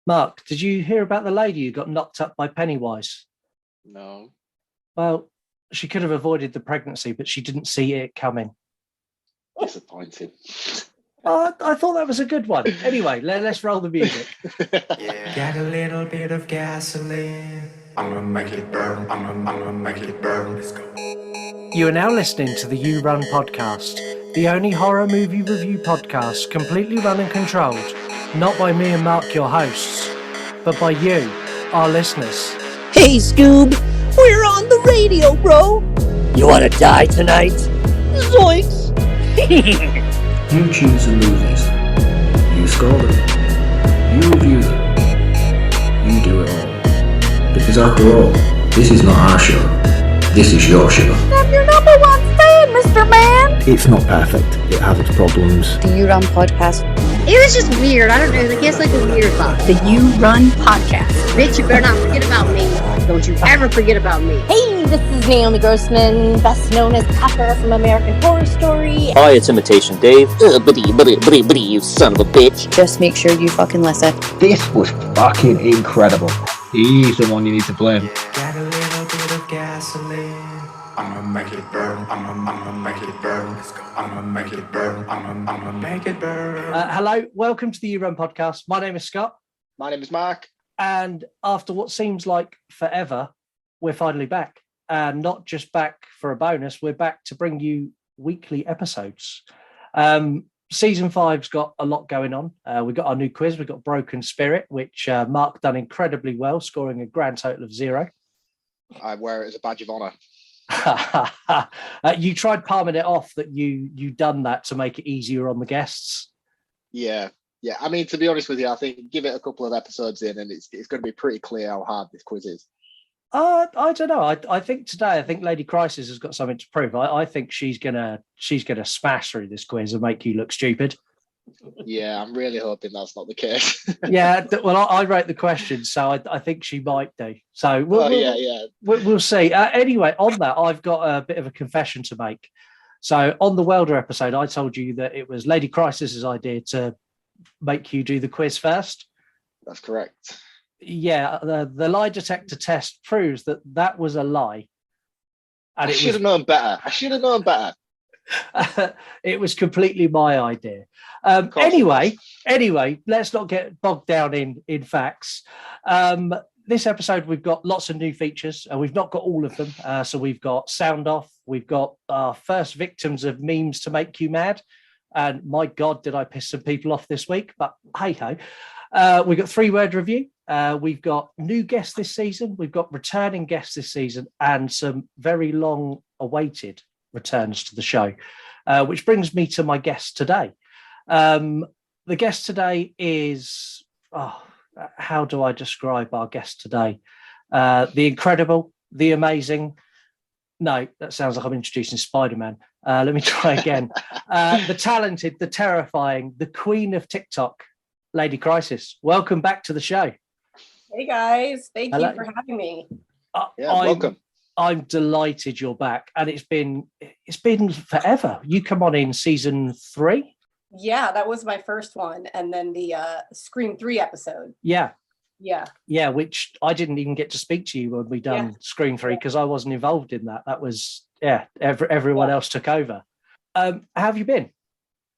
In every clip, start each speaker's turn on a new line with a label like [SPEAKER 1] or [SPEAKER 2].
[SPEAKER 1] Mark, did you hear about the lady who got knocked up by Pennywise?
[SPEAKER 2] No.
[SPEAKER 1] Well, she could have avoided the pregnancy, but she didn't see it coming.
[SPEAKER 2] Disappointing.
[SPEAKER 1] I thought that was a good one. Anyway, let's roll the music.
[SPEAKER 3] Yeah. Get a little bit of gasoline. I'm gonna make it burn. I'm gonna make it burn. Let's go.
[SPEAKER 1] You are now listening to the You Run podcast, the only horror movie review podcast completely run and controlled, not by me and Mark, your hosts, but by you, our listeners.
[SPEAKER 4] Hey, Scoob! We're on the radio, bro! You wanna die tonight? Zoinks!
[SPEAKER 5] You choose the movies. You score them. You review them. You do it all. Because after all, this is not our show. This is your show.
[SPEAKER 6] I'm your number one fan, Mr. Man!
[SPEAKER 5] It's not perfect. It has its problems.
[SPEAKER 6] The You Run podcast.
[SPEAKER 7] It was just weird. I don't know. Like, it's like a weird vibe.
[SPEAKER 6] The You Run podcast.
[SPEAKER 7] Rich, you better not forget about me. Don't you ever forget about me.
[SPEAKER 6] Hey, this is Naomi Grossman, best known as Pepper from American Horror Story.
[SPEAKER 8] Hi, it's Imitation Dave. Buddy, you son of a bitch.
[SPEAKER 6] Just make sure you fucking listen.
[SPEAKER 9] This was fucking incredible. He's the one you need to blame.
[SPEAKER 3] Get a little bit of gasoline. I'm gonna make it burn. I'm gonna make it burn. Let's go. I'm gonna make it burn. I'm gonna make it burn.
[SPEAKER 1] Hello, welcome to the You Run podcast. My name is Scott.
[SPEAKER 2] My name is Marc.
[SPEAKER 1] And after what seems like forever, we're finally back. And not just back for a bonus, we're back to bring you weekly episodes. Season 5's got a lot going on. We've got our new quiz. We've got Broken Spirit, which Mark done incredibly well, scoring a grand total of 0.
[SPEAKER 2] I wear it as a badge of honour.
[SPEAKER 1] You tried palming it off that you done that to make it easier on the guests.
[SPEAKER 2] Yeah. I mean, to be honest with you, I think give it a couple of episodes in and it's going to be pretty clear how hard this quiz is.
[SPEAKER 1] I don't know. I think Ladycrysis has got something to prove. I think she's gonna smash through this quiz and make you look stupid.
[SPEAKER 2] Yeah, I'm really hoping that's not the case.
[SPEAKER 1] Yeah, well, I wrote the questions, so I think she might do. So we'll see. Anyway, on that, I've got a bit of a confession to make. So on the Welder episode, I told you that it was Ladycrysis's idea to make you do the quiz first.
[SPEAKER 2] That's correct.
[SPEAKER 1] Yeah, the lie detector test proves that was a lie. And
[SPEAKER 2] I should have known better.
[SPEAKER 1] It was completely my idea. Anyway, let's not get bogged down in facts. This episode, we've got lots of new features, and we've not got all of them. So we've got sound off. We've got our first victims of memes to make you mad. And my God, did I piss some people off this week? But hey-ho. We've got 3-word review. We've got new guests this season. We've got returning guests this season and some very long-awaited returns to the show, which brings me to my guest today. The guest today is, how do I describe our guest today? The incredible, the amazing. No, that sounds like I'm introducing Spider-Man. Let me try again. The talented, the terrifying, the queen of TikTok, Ladycrysis. Welcome back to the show.
[SPEAKER 10] Hey guys, thank you for having me.
[SPEAKER 2] Welcome.
[SPEAKER 1] I'm delighted you're back, and it's been forever. You come on in season 3.
[SPEAKER 10] Yeah, that was my first one, and then the Scream 3 episode.
[SPEAKER 1] Yeah,
[SPEAKER 10] which
[SPEAKER 1] I didn't even get to speak to you when we done Scream 3 because I wasn't involved in that. That was everyone else took over. How have you been?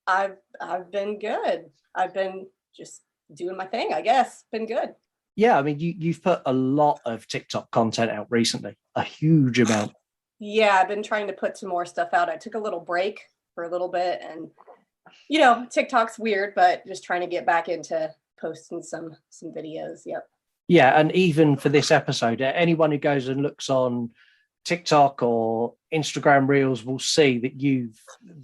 [SPEAKER 10] I've been good. I've been just doing my thing, I guess. Been good.
[SPEAKER 1] Yeah, I mean, you've put a lot of TikTok content out recently, a huge amount.
[SPEAKER 10] Yeah, I've been trying to put some more stuff out. I took a little break for a little bit, and TikTok's weird, but just trying to get back into posting some videos. Yep.
[SPEAKER 1] Yeah, and even for this episode, anyone who goes and looks on TikTok or Instagram Reels will see that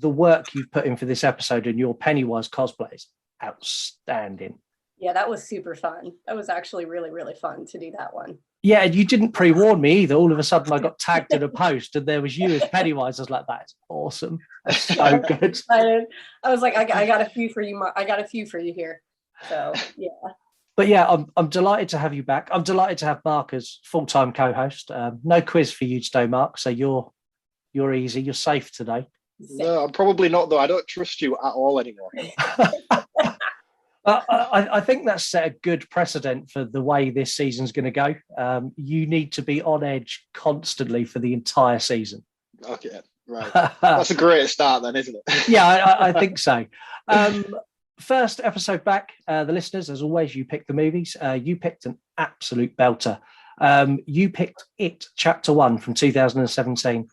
[SPEAKER 1] the work you've put in for this episode and your Pennywise cosplay is outstanding.
[SPEAKER 10] Yeah, that was super fun. That was actually really, really fun to do that one.
[SPEAKER 1] Yeah, and you didn't pre-warn me either. All of a sudden I got tagged in a post and there was you as Pennywise. I was like, that's awesome. That's so good.
[SPEAKER 10] I was like, I got a few for you. I got a few for you here. So, yeah.
[SPEAKER 1] But yeah, I'm delighted to have you back. I'm delighted to have Marc as full-time co-host. No quiz for you today, Marc. So you're easy. You're safe today.
[SPEAKER 2] No, I'm probably not, though. I don't trust you at all anymore.
[SPEAKER 1] I think that's set a good precedent for the way this season's going to go. You need to be on edge constantly for the entire season.
[SPEAKER 2] Okay, right. That's a great start then, isn't it?
[SPEAKER 1] Yeah, I think so. First episode back, the listeners, as always, you picked the movies. You picked an absolute belter. You picked It, Chapter 1 from 2017.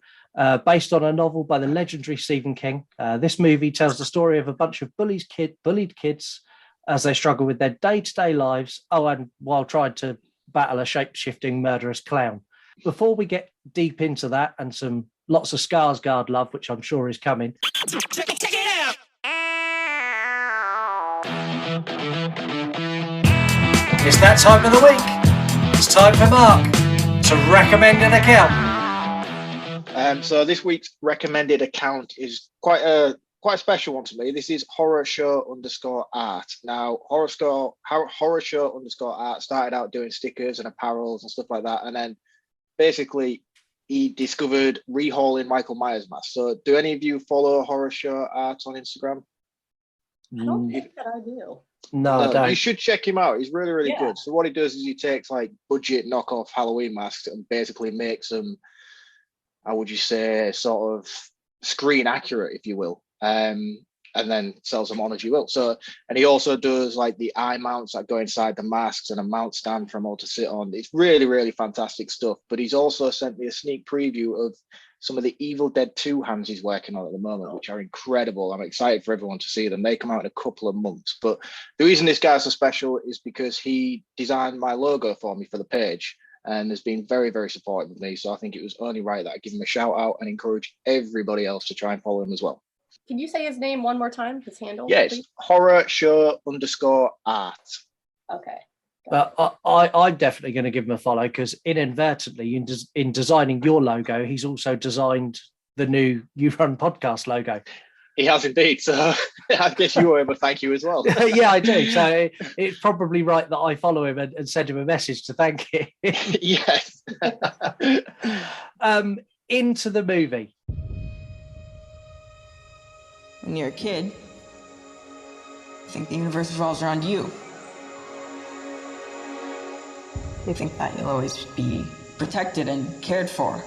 [SPEAKER 1] Based on a novel by the legendary Stephen King. This movie tells the story of a bunch of bullied kids as they struggle with their day-to-day lives, and while trying to battle a shape-shifting murderous clown. Before we get deep into that and some lots of Skarsgård love, which I'm sure is coming. Check it out! It's that time of the week. It's time for Marc to recommend an account.
[SPEAKER 2] So this week's recommended account is quite a special one to me. This is horror show _art. Now, horror show _art started out doing stickers and apparels and stuff like that, and then basically he discovered rehauling Michael Myers masks. So, do any of you follow horror show art on Instagram?
[SPEAKER 10] I don't think that I do.
[SPEAKER 1] No, I don't.
[SPEAKER 2] You should check him out. He's really, really good. So what he does is he takes like budget knockoff Halloween masks and basically makes them, how would you say, sort of screen accurate, if you will, and then sells them on as you will. So, and he also does like the eye mounts that go inside the masks and a mount stand for them all to sit on. It's really, really fantastic stuff. But he's also sent me a sneak preview of some of the Evil Dead 2 hands he's working on at the moment, which are incredible. I'm excited for everyone to see them. They come out in a couple of months. But the reason this guy's so special is because he designed my logo for me for the page and has been very, very supportive of me. So I think it was only right that I give him a shout out and encourage everybody else to try and follow him as well.
[SPEAKER 10] Can you say his name one more time? His handle?
[SPEAKER 2] Yes, yeah, horror show _art.
[SPEAKER 10] Okay.
[SPEAKER 1] But I'm definitely going to give him a follow because inadvertently, in designing your logo, he's also designed the new You Run podcast logo.
[SPEAKER 2] He has indeed. So I guess you owe him a thank you as well.
[SPEAKER 1] Yeah, I do. So it's probably right that I follow him and send him a message to thank him.
[SPEAKER 2] Yes.
[SPEAKER 1] Into the movie.
[SPEAKER 11] When you're a kid, you think the universe revolves around you. You think that you'll always be protected and cared for.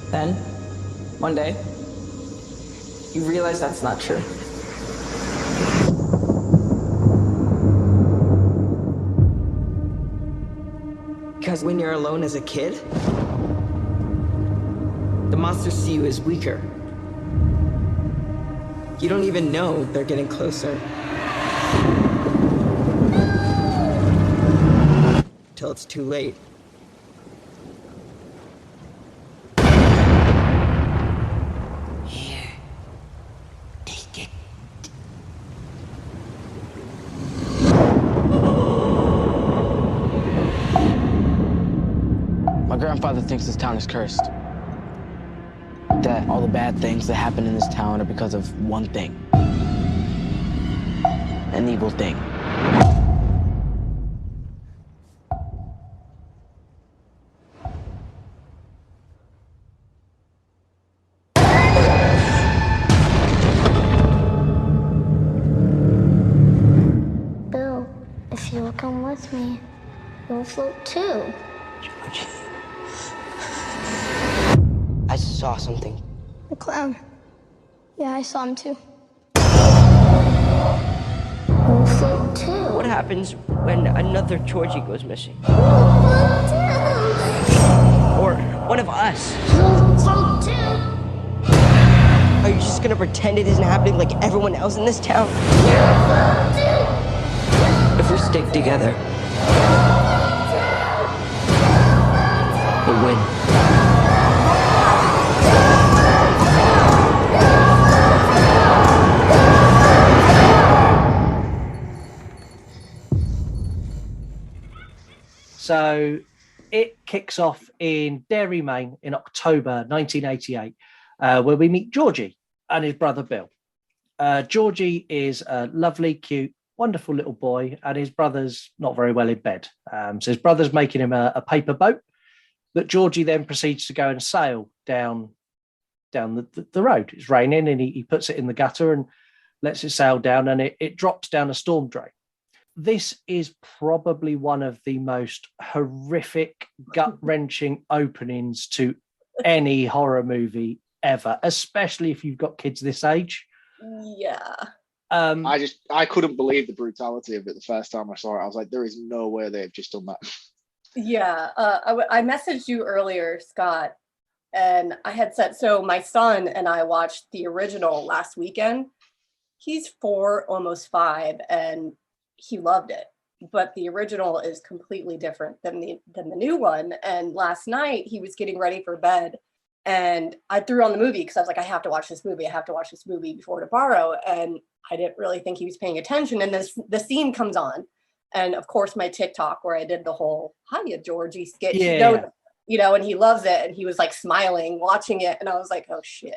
[SPEAKER 11] Then, one day, you realize that's not true. Because when you're alone as a kid, the monsters see you as weaker. You don't even know they're getting closer. Till it's too late.
[SPEAKER 3] Here, take it.
[SPEAKER 12] My grandfather thinks this town is cursed. That all the bad things that happen in this town are because of one thing. An evil thing.
[SPEAKER 13] Bill, if you will come with me, you'll float too.
[SPEAKER 12] Georgie. I saw something.
[SPEAKER 13] The clown. Yeah, I saw him too. You'll float too.
[SPEAKER 11] What happens when another Georgie goes missing? Or one of us?
[SPEAKER 13] You'll float too.
[SPEAKER 11] Are you just gonna pretend it isn't happening like everyone else in this town?
[SPEAKER 13] You'll float too.
[SPEAKER 11] If we stick together, we'll win.
[SPEAKER 1] So it kicks off in Derry, Maine in October 1988, where we meet Georgie and his brother Bill. Georgie is a lovely, cute, wonderful little boy, and his brother's not very well in bed. So his brother's making him a paper boat that Georgie then proceeds to go and sail down the road. It's raining and he puts it in the gutter, and lets it sail down, and it drops down a storm drain. This is probably one of the most horrific, gut-wrenching openings to any horror movie ever, especially if you've got kids this age.
[SPEAKER 10] Yeah.
[SPEAKER 2] I couldn't believe the brutality of it the first time I saw it. I was like, there is no way they've just done that.
[SPEAKER 10] Yeah. I messaged you earlier, Scott, and I had said, so my son and I watched the original last weekend. He's 4, almost 5, and he loved it. But the original is completely different than the new one. And last night he was getting ready for bed, and I threw on the movie because I was like, I have to watch this movie. I have to watch this movie before tomorrow. And I didn't really think he was paying attention. And the scene comes on, and of course my TikTok where I did the whole "Hiya Georgie" skit, you know, and he loves it, and he was like smiling watching it, and I was like, oh shit.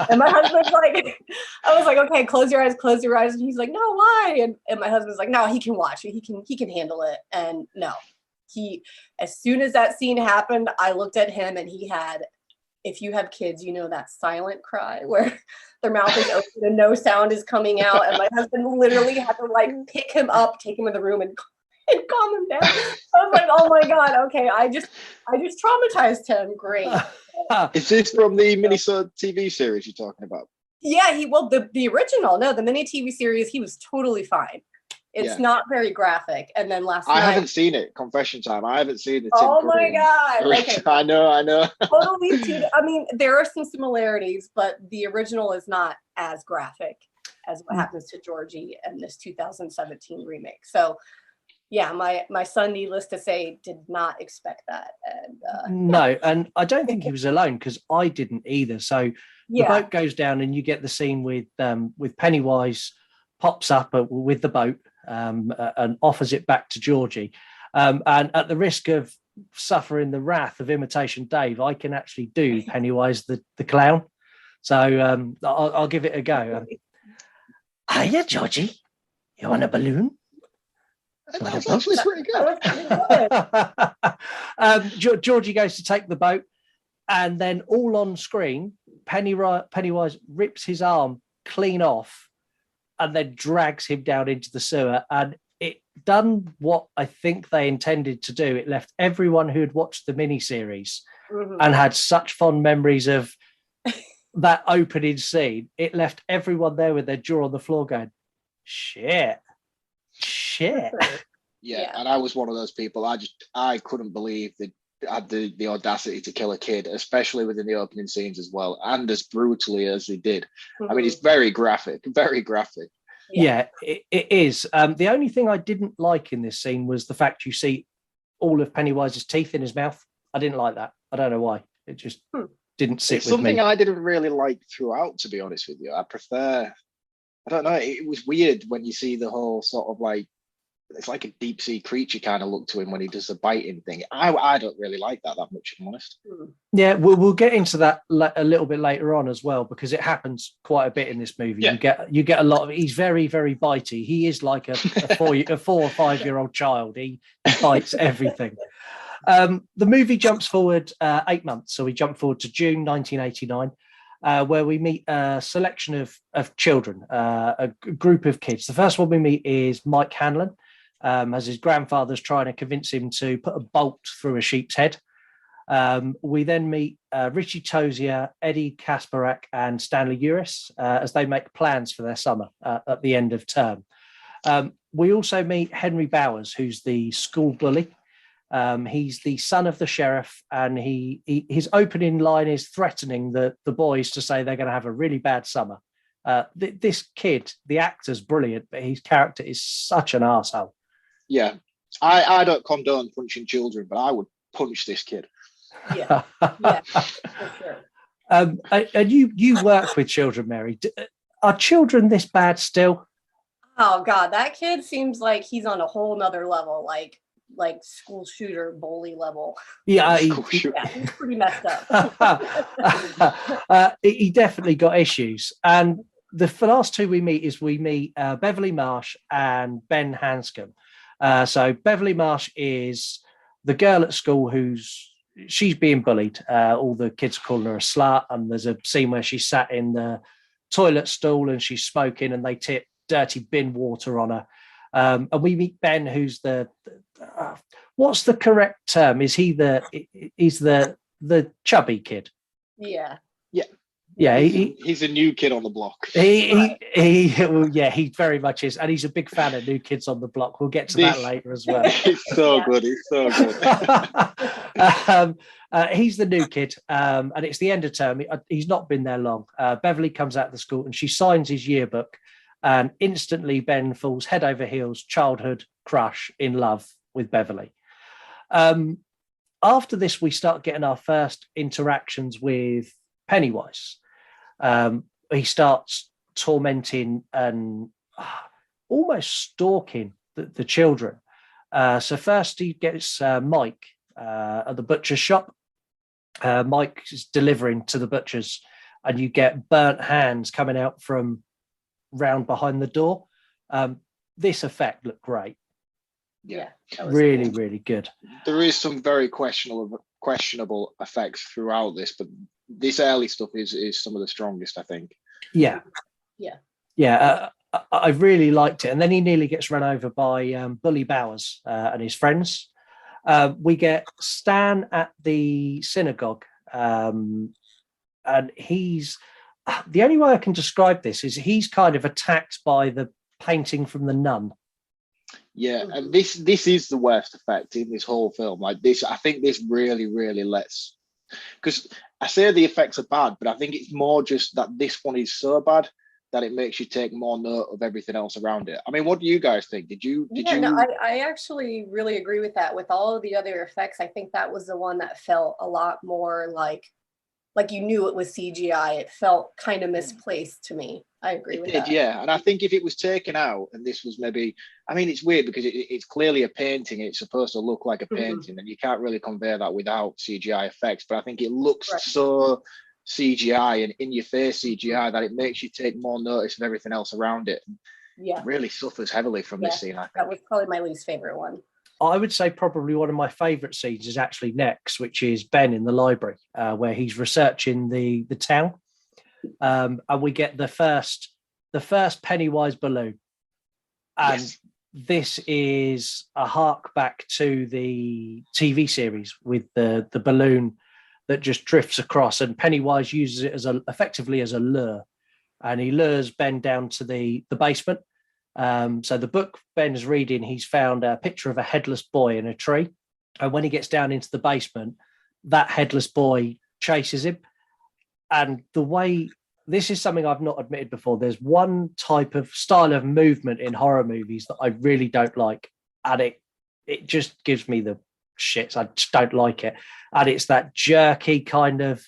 [SPEAKER 10] And my husband's like, I was like, okay, close your eyes. And he's like, no, why? And my husband's like, no, he can watch it. He can handle it. And no, as soon as that scene happened, I looked at him, and he had, if you have kids, you know, that silent cry where their mouth is open and no sound is coming out. And my husband literally had to like pick him up, take him in the room and calm him down. I was like, oh my God, okay, I just traumatized him. Great.
[SPEAKER 2] Is this from the minisode TV series you're talking about?
[SPEAKER 10] Yeah, the original, no, the mini TV series, he was totally fine. It's not very graphic. And then last night,
[SPEAKER 2] I haven't seen it. Confession time. I haven't seen it.
[SPEAKER 10] Oh my God. Okay.
[SPEAKER 2] I know.
[SPEAKER 10] Totally. I mean, there are some similarities, but the original is not as graphic as what happens to Georgie in this 2017 remake. So yeah, my son, needless to say, did not expect that. And
[SPEAKER 1] no, and I don't think he was alone, because I didn't either. So the boat goes down, and you get the scene with Pennywise pops up with the boat and offers it back to Georgie. And at the risk of suffering the wrath of Imitation Dave, I can actually do Pennywise the clown. So I'll give it a go. Hiya, Georgie. You want a balloon?
[SPEAKER 2] That's actually pretty
[SPEAKER 1] good. Georgie goes to take the boat, and then all on screen, Pennywise rips his arm clean off and then drags him down into the sewer. And it done what I think they intended to do. It left everyone who had watched the miniseries and had such fond memories of that opening scene. It left everyone there with their jaw on the floor going, shit.
[SPEAKER 2] Yeah, and I was one of those people. I couldn't believe they had the audacity to kill a kid, especially within the opening scenes as well, and as brutally as they did. I mean, it's very graphic.
[SPEAKER 1] Yeah, it is. The only thing I didn't like in this scene was the fact you see all of Pennywise's teeth in his mouth. I didn't like that. I don't know why. It just didn't sit with me.
[SPEAKER 2] Something I didn't really like throughout, to be honest with you. I don't know. It was weird when you see the whole sort of like, it's like a deep sea creature kind of look to him when he does the biting thing. I don't really like that much, if I'm honest.
[SPEAKER 1] Yeah, we'll get into that a little bit later on as well, because it happens quite a bit in this movie. Yeah. You get a lot of. He's very, very bitey. He is like a 4 or 5 year old child. He bites everything. The movie jumps forward 8 months, so we jump forward to June 1989. Where we meet a selection of children, a group of kids. The first one we meet is Mike Hanlon, as his grandfather's trying to convince him to put a bolt through a sheep's head. We then meet Richie Tozier, Eddie Kasparak, and Stanley Uris as they make plans for their summer at the end of term. We also meet Henry Bowers, who's the school bully. He's the son of the sheriff, and his opening line is threatening the boys to say they're going to have a really bad summer. This kid, the actor's brilliant, but his character is such an arsehole.
[SPEAKER 2] Yeah, I don't condone punching children, but I would punch this kid.
[SPEAKER 10] Yeah, for sure.
[SPEAKER 1] And you work with children, Mary. Are children this bad still?
[SPEAKER 10] Oh God, that kid seems like he's on a whole nother level, like school shooter bully level.
[SPEAKER 1] Yeah,
[SPEAKER 10] he's pretty messed up.
[SPEAKER 1] He definitely got issues. And the last two we meet Beverly Marsh and Ben Hanscom. So Beverly Marsh is the girl at school she's being bullied. All the kids are calling her a slut, and there's a scene where she sat in the toilet stool and she's smoking, and they tip dirty bin water on her. And we meet Ben, who's what's the correct term? He's the chubby kid.
[SPEAKER 10] Yeah.
[SPEAKER 1] Yeah,
[SPEAKER 2] he's a new kid on the block.
[SPEAKER 1] He very much is, and he's a big fan of New Kids on the Block. We'll get to that later as well.
[SPEAKER 2] It's so good. He's so good.
[SPEAKER 1] He's the new kid, and it's the end of term. He's not been there long. Beverly comes out of the school and she signs his yearbook, and instantly Ben falls head over heels, childhood crush, in love with Beverly. After this, we start getting our first interactions with Pennywise. He starts tormenting and almost stalking the children. So first he gets Mike at the butcher's shop. Mike is delivering to the butcher's, and you get burnt hands coming out from round behind the door. This effect looked great.
[SPEAKER 10] Yeah,
[SPEAKER 1] really, really good.
[SPEAKER 2] There is some very questionable effects throughout this, but this early stuff is some of the strongest, I think.
[SPEAKER 1] Yeah. I really liked it. And then he nearly gets run over by Bully Bowers and his friends. We get Stan at the synagogue, and he's the only way I can describe this is he's kind of attacked by the painting from the nun.
[SPEAKER 2] Yeah, and this is the worst effect in this whole film. Like this, I think this really, really lets, because I say the effects are bad, but I think it's more just that this one is so bad that it makes you take more note of everything else around it. I mean, what do you guys think? Did you?
[SPEAKER 10] No, I actually really agree with that. With all of the other effects, I think that was the one that felt a lot more like you knew it was CGI. It felt kind of misplaced to me. I agree with that.
[SPEAKER 2] Yeah, and I think if it was taken out and this was maybe, I mean, it's weird because it's clearly a painting. It's supposed to look like a painting, and you can't really convey that without CGI effects. But I think it looks so CGI and in your face CGI that it makes you take more notice of everything else around it.
[SPEAKER 10] Yeah,
[SPEAKER 2] it really suffers heavily from this scene. I think
[SPEAKER 10] that was probably my least favorite one.
[SPEAKER 1] I would say probably one of my favourite scenes is actually next, which is Ben in the library, where he's researching the town, and we get the first Pennywise balloon, and this is a hark back to the TV series with the balloon that just drifts across, and Pennywise uses it effectively as a lure, and he lures Ben down to the basement. So the book Ben is reading, he's found a picture of a headless boy in a tree. And when he gets down into the basement, that headless boy chases him. And the way, this is something I've not admitted before, there's one type of style of movement in horror movies that I really don't like. And it just gives me the shits. I just don't like it. And it's that jerky kind of,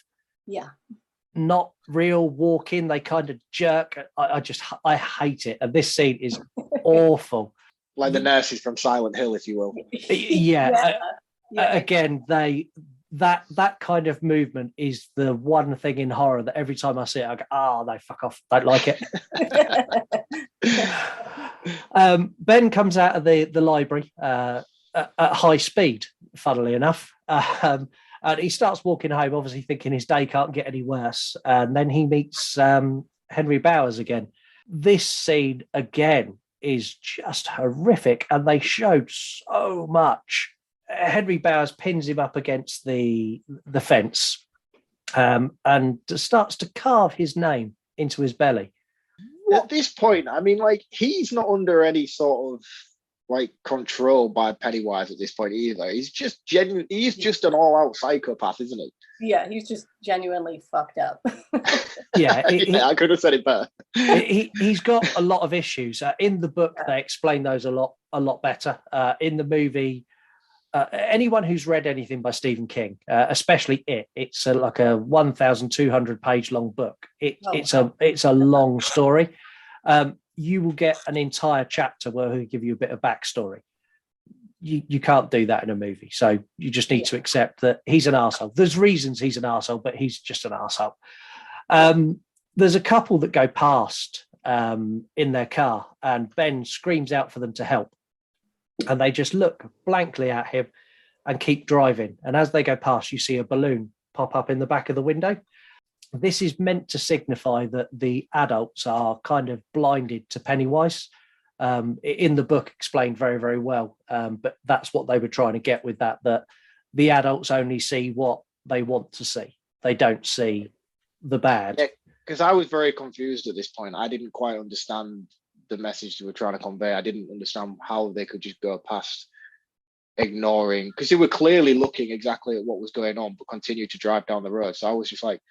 [SPEAKER 1] not real walking, they kind of jerk. I hate it, and this scene is awful.
[SPEAKER 2] Like the nurses from Silent Hill, if you will.
[SPEAKER 1] Again, that kind of movement is the one thing in horror that every time I see it I go, no, fuck off, don't like it. Ben comes out of the library at high speed, funnily enough, and he starts walking home, obviously thinking his day can't get any worse. And then he meets Henry Bowers again. This scene, again, is just horrific. And they showed so much. Henry Bowers pins him up against the fence and starts to carve his name into his belly.
[SPEAKER 2] At this point, I mean, like, he's not under any sort of control by Pennywise at this point either. He's just he's just an all-out psychopath, isn't he?
[SPEAKER 10] Yeah, he's just genuinely fucked up.
[SPEAKER 2] I could have said it better.
[SPEAKER 1] He's got a lot of issues. In the book, they explain those a lot better. In the movie, anyone who's read anything by Stephen King, especially it's like a 1,200 page long book. It's a long story. You will get an entire chapter where he'll give you a bit of backstory. You can't do that in a movie. So you just need to accept that he's an arsehole. There's reasons he's an arsehole, but he's just an arsehole. There's a couple that go past in their car, and Ben screams out for them to help. And they just look blankly at him and keep driving. And as they go past, you see a balloon pop up in the back of the window. this is meant to signify that the adults are kind of blinded to Pennywise. In the book, explained very, very well. But that's what they were trying to get with that the adults only see what they want to see. They don't see the bad.
[SPEAKER 2] Yeah, because I was very confused at this point. I didn't quite understand the message they were trying to convey. I didn't understand how they could just go past ignoring, because they were clearly looking exactly at what was going on, but continue to drive down the road. So I was just like,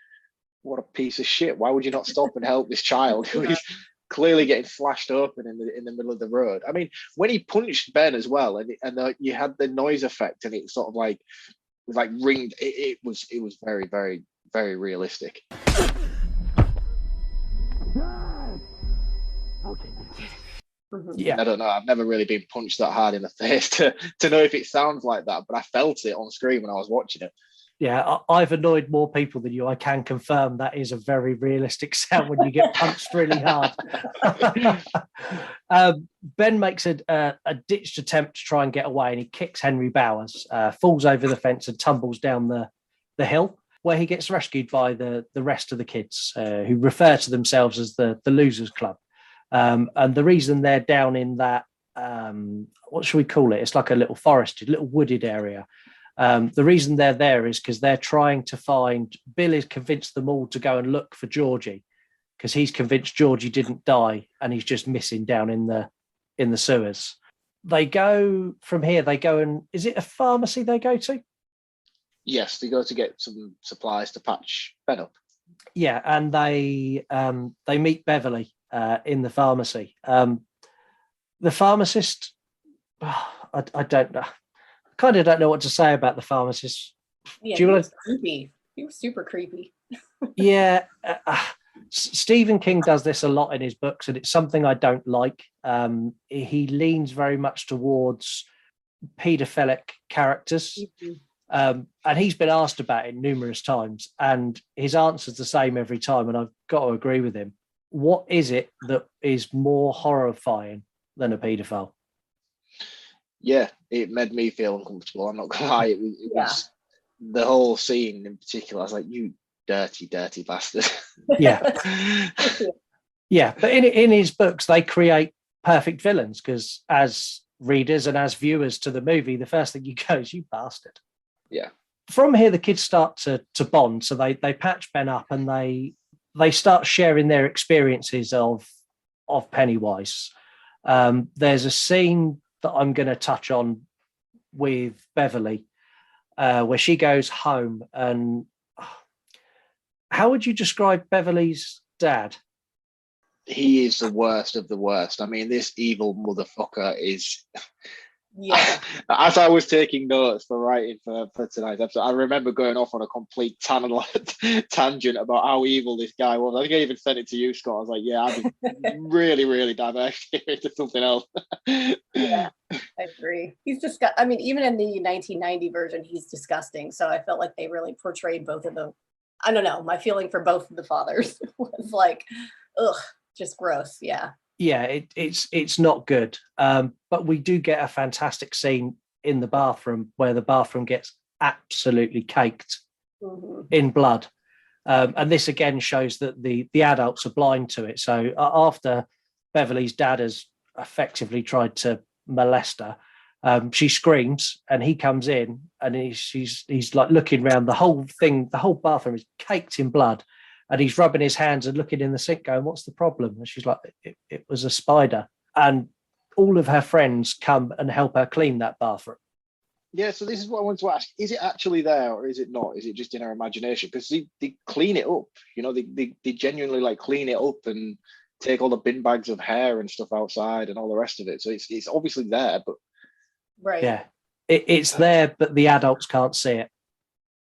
[SPEAKER 2] what a piece of shit. Why would you not stop and help this child who is clearly getting flashed open in the middle of the road? I mean, when he punched Ben as well, and you had the noise effect, and it sort of like ringed. It was very, very, very realistic.
[SPEAKER 1] Yeah,
[SPEAKER 2] I don't know. I've never really been punched that hard in the face to know if it sounds like that, but I felt it on screen when I was watching it.
[SPEAKER 1] Yeah, I've annoyed more people than you. I can confirm that is a very realistic sound when you get punched really hard. Ben makes a ditched attempt to try and get away, and he kicks Henry Bowers, falls over the fence and tumbles down the hill, where he gets rescued by the rest of the kids, who refer to themselves as the Losers Club. And the reason they're down in that, what should we call it? It's like a little forested, little wooded area. The reason they're there is because they're trying to find. Bill has convinced them all to go and look for Georgie, because he's convinced Georgie didn't die and he's just missing down in the sewers. They go from here. They go and, is it a pharmacy they go to?
[SPEAKER 2] Yes, they go to get some supplies to patch Ben up.
[SPEAKER 1] Yeah, and they meet Beverly in the pharmacy. The pharmacist, I don't know. Kind of don't know what to say about the pharmacist.
[SPEAKER 10] Yeah,
[SPEAKER 1] do you
[SPEAKER 10] he
[SPEAKER 1] want
[SPEAKER 10] was creepy. He was super creepy.
[SPEAKER 1] Yeah, Stephen King does this a lot in his books, and it's something I don't like. He leans very much towards paedophilic characters, and he's been asked about it numerous times, and his answer's the same every time, and I've got to agree with him. What is it that is more horrifying than a paedophile?
[SPEAKER 2] Yeah, it made me feel uncomfortable. I'm not gonna lie. It was the whole scene in particular. I was like, "You dirty, dirty bastard."
[SPEAKER 1] Yeah, yeah. But in his books, they create perfect villains, because as readers and as viewers to the movie, the first thing you go is, "You bastard."
[SPEAKER 2] Yeah.
[SPEAKER 1] From here, the kids start to bond. So they patch Ben up, and they start sharing their experiences of Pennywise. There's a scene that I'm going to touch on with Beverly, where she goes home, and how would you describe Beverly's dad?
[SPEAKER 2] He is the worst of the worst. I mean, this evil motherfucker is.
[SPEAKER 10] Yeah.
[SPEAKER 2] As I was taking notes for writing for tonight's episode, I remember going off on a complete tangent about how evil this guy was. I think I even sent it to you, Scott. I was like, yeah, I've really, really diverged into something else.
[SPEAKER 10] Yeah, I agree. He's just got, I mean, even in the 1990 version, he's disgusting. So I felt like they really portrayed both of them. I don't know. My feeling for both of the fathers was like, ugh, just gross. Yeah.
[SPEAKER 1] Yeah, it's not good. But we do get a fantastic scene in the bathroom where the bathroom gets absolutely caked in blood. And this again shows that the adults are blind to it. So after Beverly's dad has effectively tried to molest her, she screams, and he comes in, and he's like looking around. The whole bathroom is caked in blood. And he's rubbing his hands and looking in the sink going, "What's the problem?" And she's like, it was a spider. And all of her friends come and help her clean that bathroom.
[SPEAKER 2] Yeah, so this is what I want to ask. Is it actually there, or is it not? Is it just in her imagination? Because they clean it up. You know, they genuinely like clean it up and take all the bin bags of hair and stuff outside and all the rest of it. So it's obviously there, but...
[SPEAKER 10] Right.
[SPEAKER 1] Yeah, it's there, but the adults can't see it.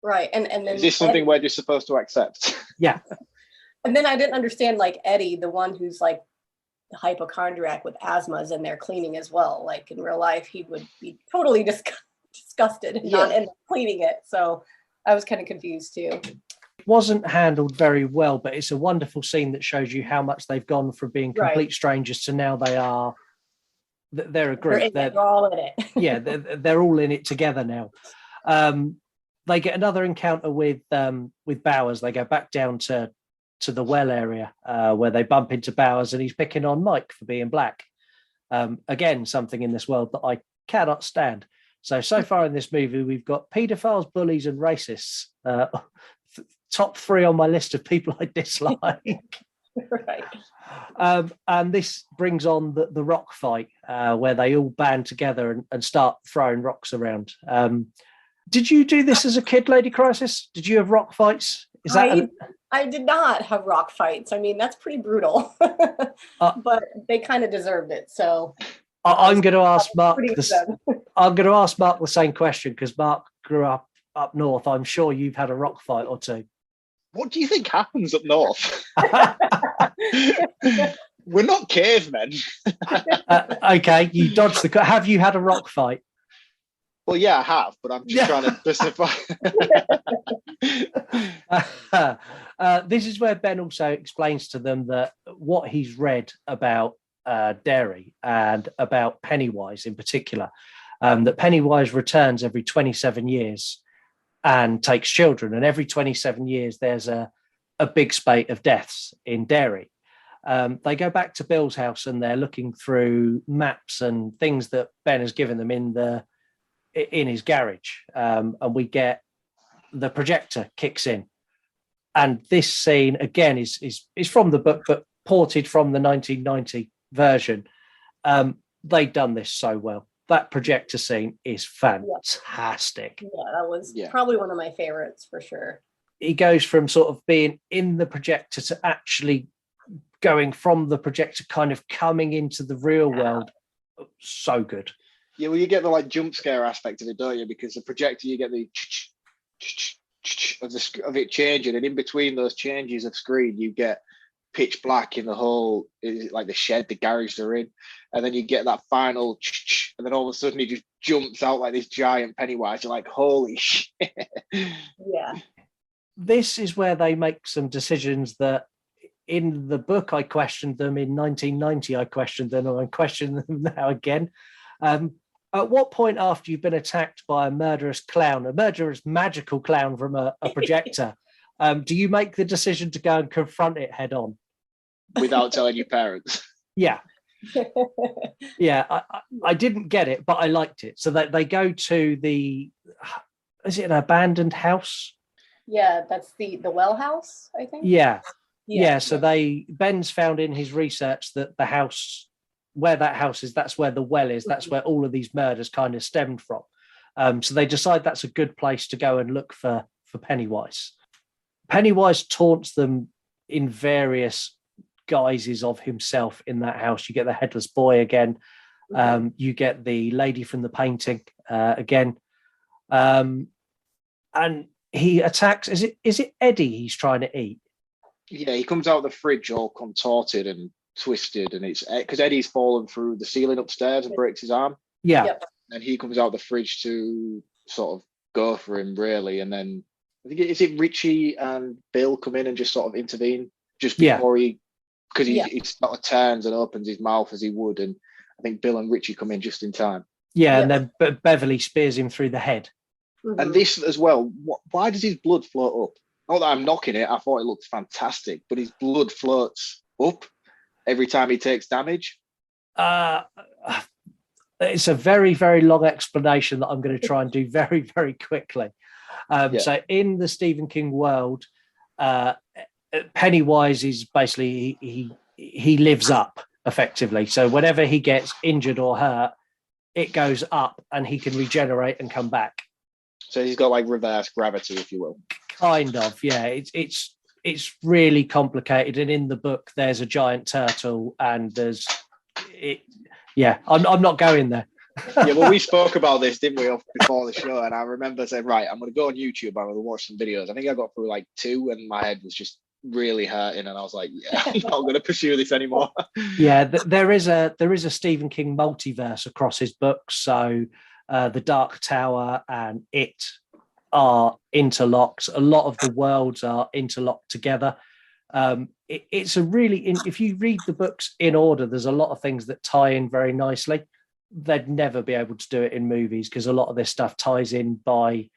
[SPEAKER 10] Right. And then
[SPEAKER 2] is this something we're just supposed to accept?
[SPEAKER 1] Yeah.
[SPEAKER 10] And then I didn't understand, like, Eddie, the one who's like the hypochondriac with asthma, is in there cleaning as well. Like in real life, he would be totally disgusted and not end up cleaning it. So I was kind of confused too.
[SPEAKER 1] It wasn't handled very well, but it's a wonderful scene that shows you how much they've gone from being complete strangers to now they're a group.
[SPEAKER 10] They're all in it.
[SPEAKER 1] Yeah, they're all in it together now. they get another encounter with Bowers. They go back down to the well area where they bump into Bowers, and he's picking on Mike for being black. Again, something in this world that I cannot stand. So far in this movie, we've got paedophiles, bullies, and racists. Top 3 on my list of people I dislike.
[SPEAKER 10] Right.
[SPEAKER 1] And this brings on the rock fight where they all band together and start throwing rocks around. Did you do this as a kid, Ladycrysis? Did you have rock fights?
[SPEAKER 10] I did not have rock fights. I mean, that's pretty brutal, but they kind of deserved it. So
[SPEAKER 1] I'm going to ask Mark. I'm going to ask Mark the same question because Mark grew up north. I'm sure you've had a rock fight or two.
[SPEAKER 2] What do you think happens up north? We're not cavemen.
[SPEAKER 1] Okay, you dodged the. Have you had a rock fight?
[SPEAKER 2] Well, yeah, I have, but I'm just trying to specify.
[SPEAKER 1] This is where Ben also explains to them that what he's read about Derry and about Pennywise in particular, that Pennywise returns every 27 years and takes children, and every 27 years there's a big spate of deaths in Derry. They go back to Bill's house and they're looking through maps and things that Ben has given them in his garage, and we get the projector kicks in, and this scene again is from the book but ported from the 1990 version. They've done this so well. That projector scene is fantastic.
[SPEAKER 10] Yeah, that was probably one of my favorites for sure.
[SPEAKER 1] He goes from sort of being in the projector to actually going from the projector, kind of coming into the real world. So good.
[SPEAKER 2] Yeah, well, you get the like jump scare aspect of it, don't you? Because the projector, you get the of it changing, and in between those changes of screen, you get pitch black in the whole, like the shed, the garage they're in, and then you get that final, and then all of a sudden he just jumps out like this giant Pennywise. You're like, holy shit!
[SPEAKER 10] Yeah.
[SPEAKER 1] This is where they make some decisions that. In the book, I questioned them. In 1990, I questioned them, and I'm questioning them now again. At what point, after you've been attacked by a murderous magical clown from a projector, do you make the decision to go and confront it head on?
[SPEAKER 2] Without telling your parents?
[SPEAKER 1] Yeah. Yeah, I didn't get it, but I liked it. So they go to is it an abandoned house?
[SPEAKER 10] Yeah, that's the well house, I think.
[SPEAKER 1] Yeah, so Ben's found in his research that the house, where that house is, that's where the well is. That's where all of these murders kind of stemmed from. So they decide that's a good place to go and look for Pennywise. Pennywise taunts them in various guises of himself in that house. You get the headless boy again. You get the lady from the painting again. And he attacks, is it Eddie he's trying to eat?
[SPEAKER 2] Yeah, he comes out of the fridge all contorted and twisted, and it's because Eddie's fallen through the ceiling upstairs and breaks his arm.
[SPEAKER 1] Yeah. Yep.
[SPEAKER 2] And he comes out of the fridge to sort of go for him, really. And then I think is it Richie and Bill come in and just sort of intervene just before he sort of turns and opens his mouth as he would, and I think Bill and Richie come in just in time.
[SPEAKER 1] Yeah, and then Beverly spears him through the head.
[SPEAKER 10] Mm-hmm.
[SPEAKER 2] And this as well. Why does his blood float up? Not that I'm knocking it. I thought it looked fantastic, but his blood floats up every time he takes damage.
[SPEAKER 1] It's a very, very long explanation that I'm going to try and do very, very quickly. So in the Stephen King world, Pennywise is basically he lives up effectively. So whenever he gets injured or hurt, it goes up and he can regenerate and come back.
[SPEAKER 2] So he's got like reverse gravity, if you will.
[SPEAKER 1] Kind of, yeah. It's really complicated, and in the book there's a giant turtle, and there's it. Yeah, I'm not going there.
[SPEAKER 2] Yeah, well, we spoke about this, didn't we, before the show? And I remember saying, right, I'm going to go on YouTube. I'm going to watch some videos. I think I got through like 2, and my head was just really hurting, and I was like, yeah, I'm not going to pursue this anymore.
[SPEAKER 1] Yeah, there is a Stephen King multiverse across his books. So The Dark Tower and It are interlocked. A lot of the worlds are interlocked together. It's a really, if you read the books in order, there's a lot of things that tie in very nicely. They'd never be able to do it in movies because a lot of this stuff ties in by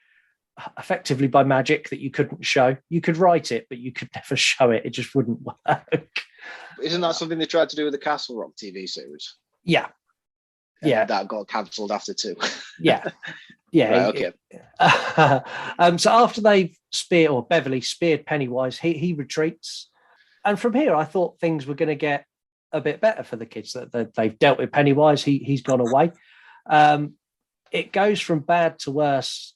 [SPEAKER 1] effectively by magic that you couldn't show. You could write it, but you could never show it. It just wouldn't work.
[SPEAKER 2] Isn't that something they tried to do with the Castle Rock TV series?
[SPEAKER 1] Yeah.
[SPEAKER 2] And that got cancelled after 2.
[SPEAKER 1] Yeah. Yeah.
[SPEAKER 2] Right, okay.
[SPEAKER 1] So after Beverly speared Pennywise, he retreats. And from here, I thought things were going to get a bit better for the kids. That they've dealt with Pennywise. He's gone away. It goes from bad to worse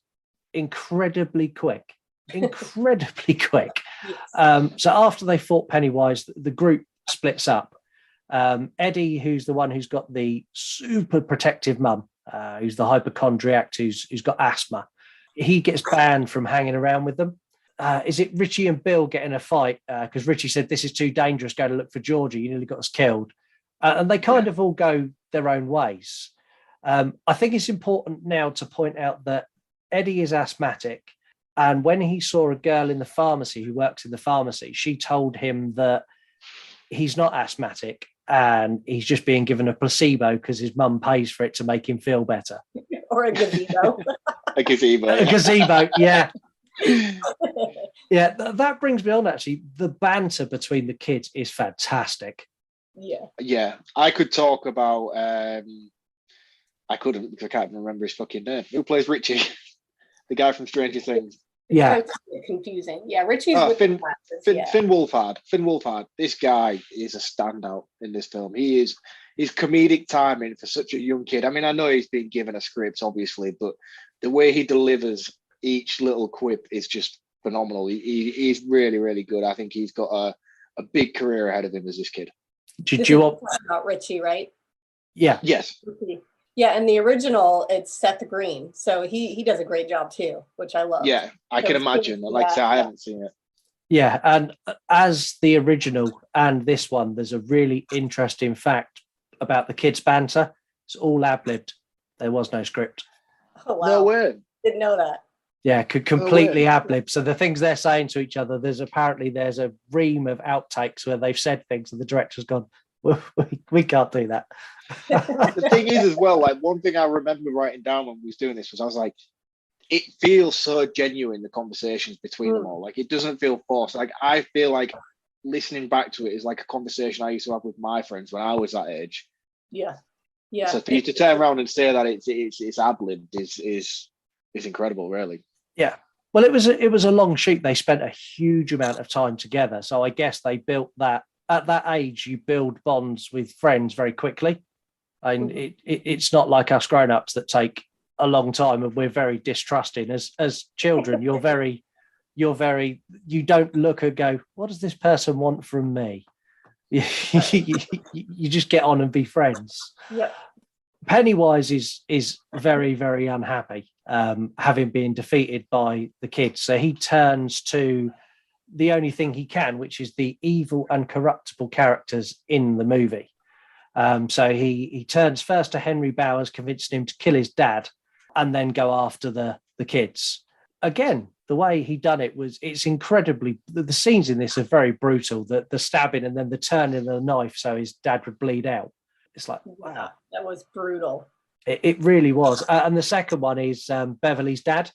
[SPEAKER 1] incredibly quick. Incredibly quick.
[SPEAKER 10] Yes.
[SPEAKER 1] So after they fought Pennywise, the group splits up. Eddie, who's the one who's got the super protective mum, who's the hypochondriac, who's got asthma, he gets banned from hanging around with them. Is it Richie and Bill get in a fight? Because Richie said, "This is too dangerous, go to look for Georgie, you nearly got us killed." And they kind of all go their own ways. I think it's important now to point out that Eddie is asthmatic. And when he saw a girl in the pharmacy who works in the pharmacy, she told him that he's not asthmatic and he's just being given a placebo because his mum pays for it to make him feel better.
[SPEAKER 10] Or a gazebo.
[SPEAKER 2] A gazebo.
[SPEAKER 1] A gazebo, yeah. Yeah, that brings me on, actually. The banter between the kids is fantastic.
[SPEAKER 10] Yeah.
[SPEAKER 2] I could talk about I couldn't because I can't even remember his fucking name. Who plays Richie? The guy from Stranger Things.
[SPEAKER 1] Yeah.
[SPEAKER 10] It's confusing. Yeah, Richie's with
[SPEAKER 2] Finn
[SPEAKER 10] glasses,
[SPEAKER 2] Finn Wolfhard. This guy is a standout in this film. His comedic timing for such a young kid. I mean, I know he's been given a script, obviously, but the way he delivers each little quip is just phenomenal. He's really, really good. I think he's got a big career ahead of him as this kid.
[SPEAKER 1] Did you want
[SPEAKER 10] about Richie, right?
[SPEAKER 1] Yeah.
[SPEAKER 2] Yes.
[SPEAKER 10] Yeah, and the original, it's Seth Green, so he does a great job too, which I love.
[SPEAKER 2] Yeah, I can imagine. Like I say, I haven't seen it.
[SPEAKER 1] Yeah, and as the original and this one, there's a really interesting fact about the kids' banter. It's all ad-libbed. There was no script.
[SPEAKER 10] Oh, wow.
[SPEAKER 2] No way.
[SPEAKER 10] Didn't know that.
[SPEAKER 1] Yeah, completely ad-lib. So the things they're saying to each other, there's a ream of outtakes where they've said things and the director's gone, we can't do that.
[SPEAKER 2] The thing is as well, like one thing I remember writing down when we was doing this was I was like, it feels so genuine, the conversations between them all. Like it doesn't feel forced. Like I feel like listening back to it is like a conversation I used to have with my friends when I was that age.
[SPEAKER 10] Yeah. Yeah.
[SPEAKER 2] So for you to turn around and say that it's ad-libbed is incredible, really.
[SPEAKER 1] Yeah. Well, it was a long shoot. They spent a huge amount of time together. So I guess they built that. At that age, you build bonds with friends very quickly. And it's not like us grown-ups that take a long time and we're very distrusting. As children, you don't look and go, what does this person want from me? You just get on and be friends.
[SPEAKER 10] Yep.
[SPEAKER 1] Pennywise is very, very unhappy, having been defeated by the kids. So he turns to the only thing he can, which is the evil and corruptible characters in the movie. So he turns first to Henry Bowers, convincing him to kill his dad and then go after the kids. Again, the way he done it's incredibly, the scenes in this are very brutal, the stabbing and then the turning of the knife so his dad would bleed out. It's like, wow.
[SPEAKER 10] That was brutal.
[SPEAKER 1] It really was. And the second one is Beverly's dad.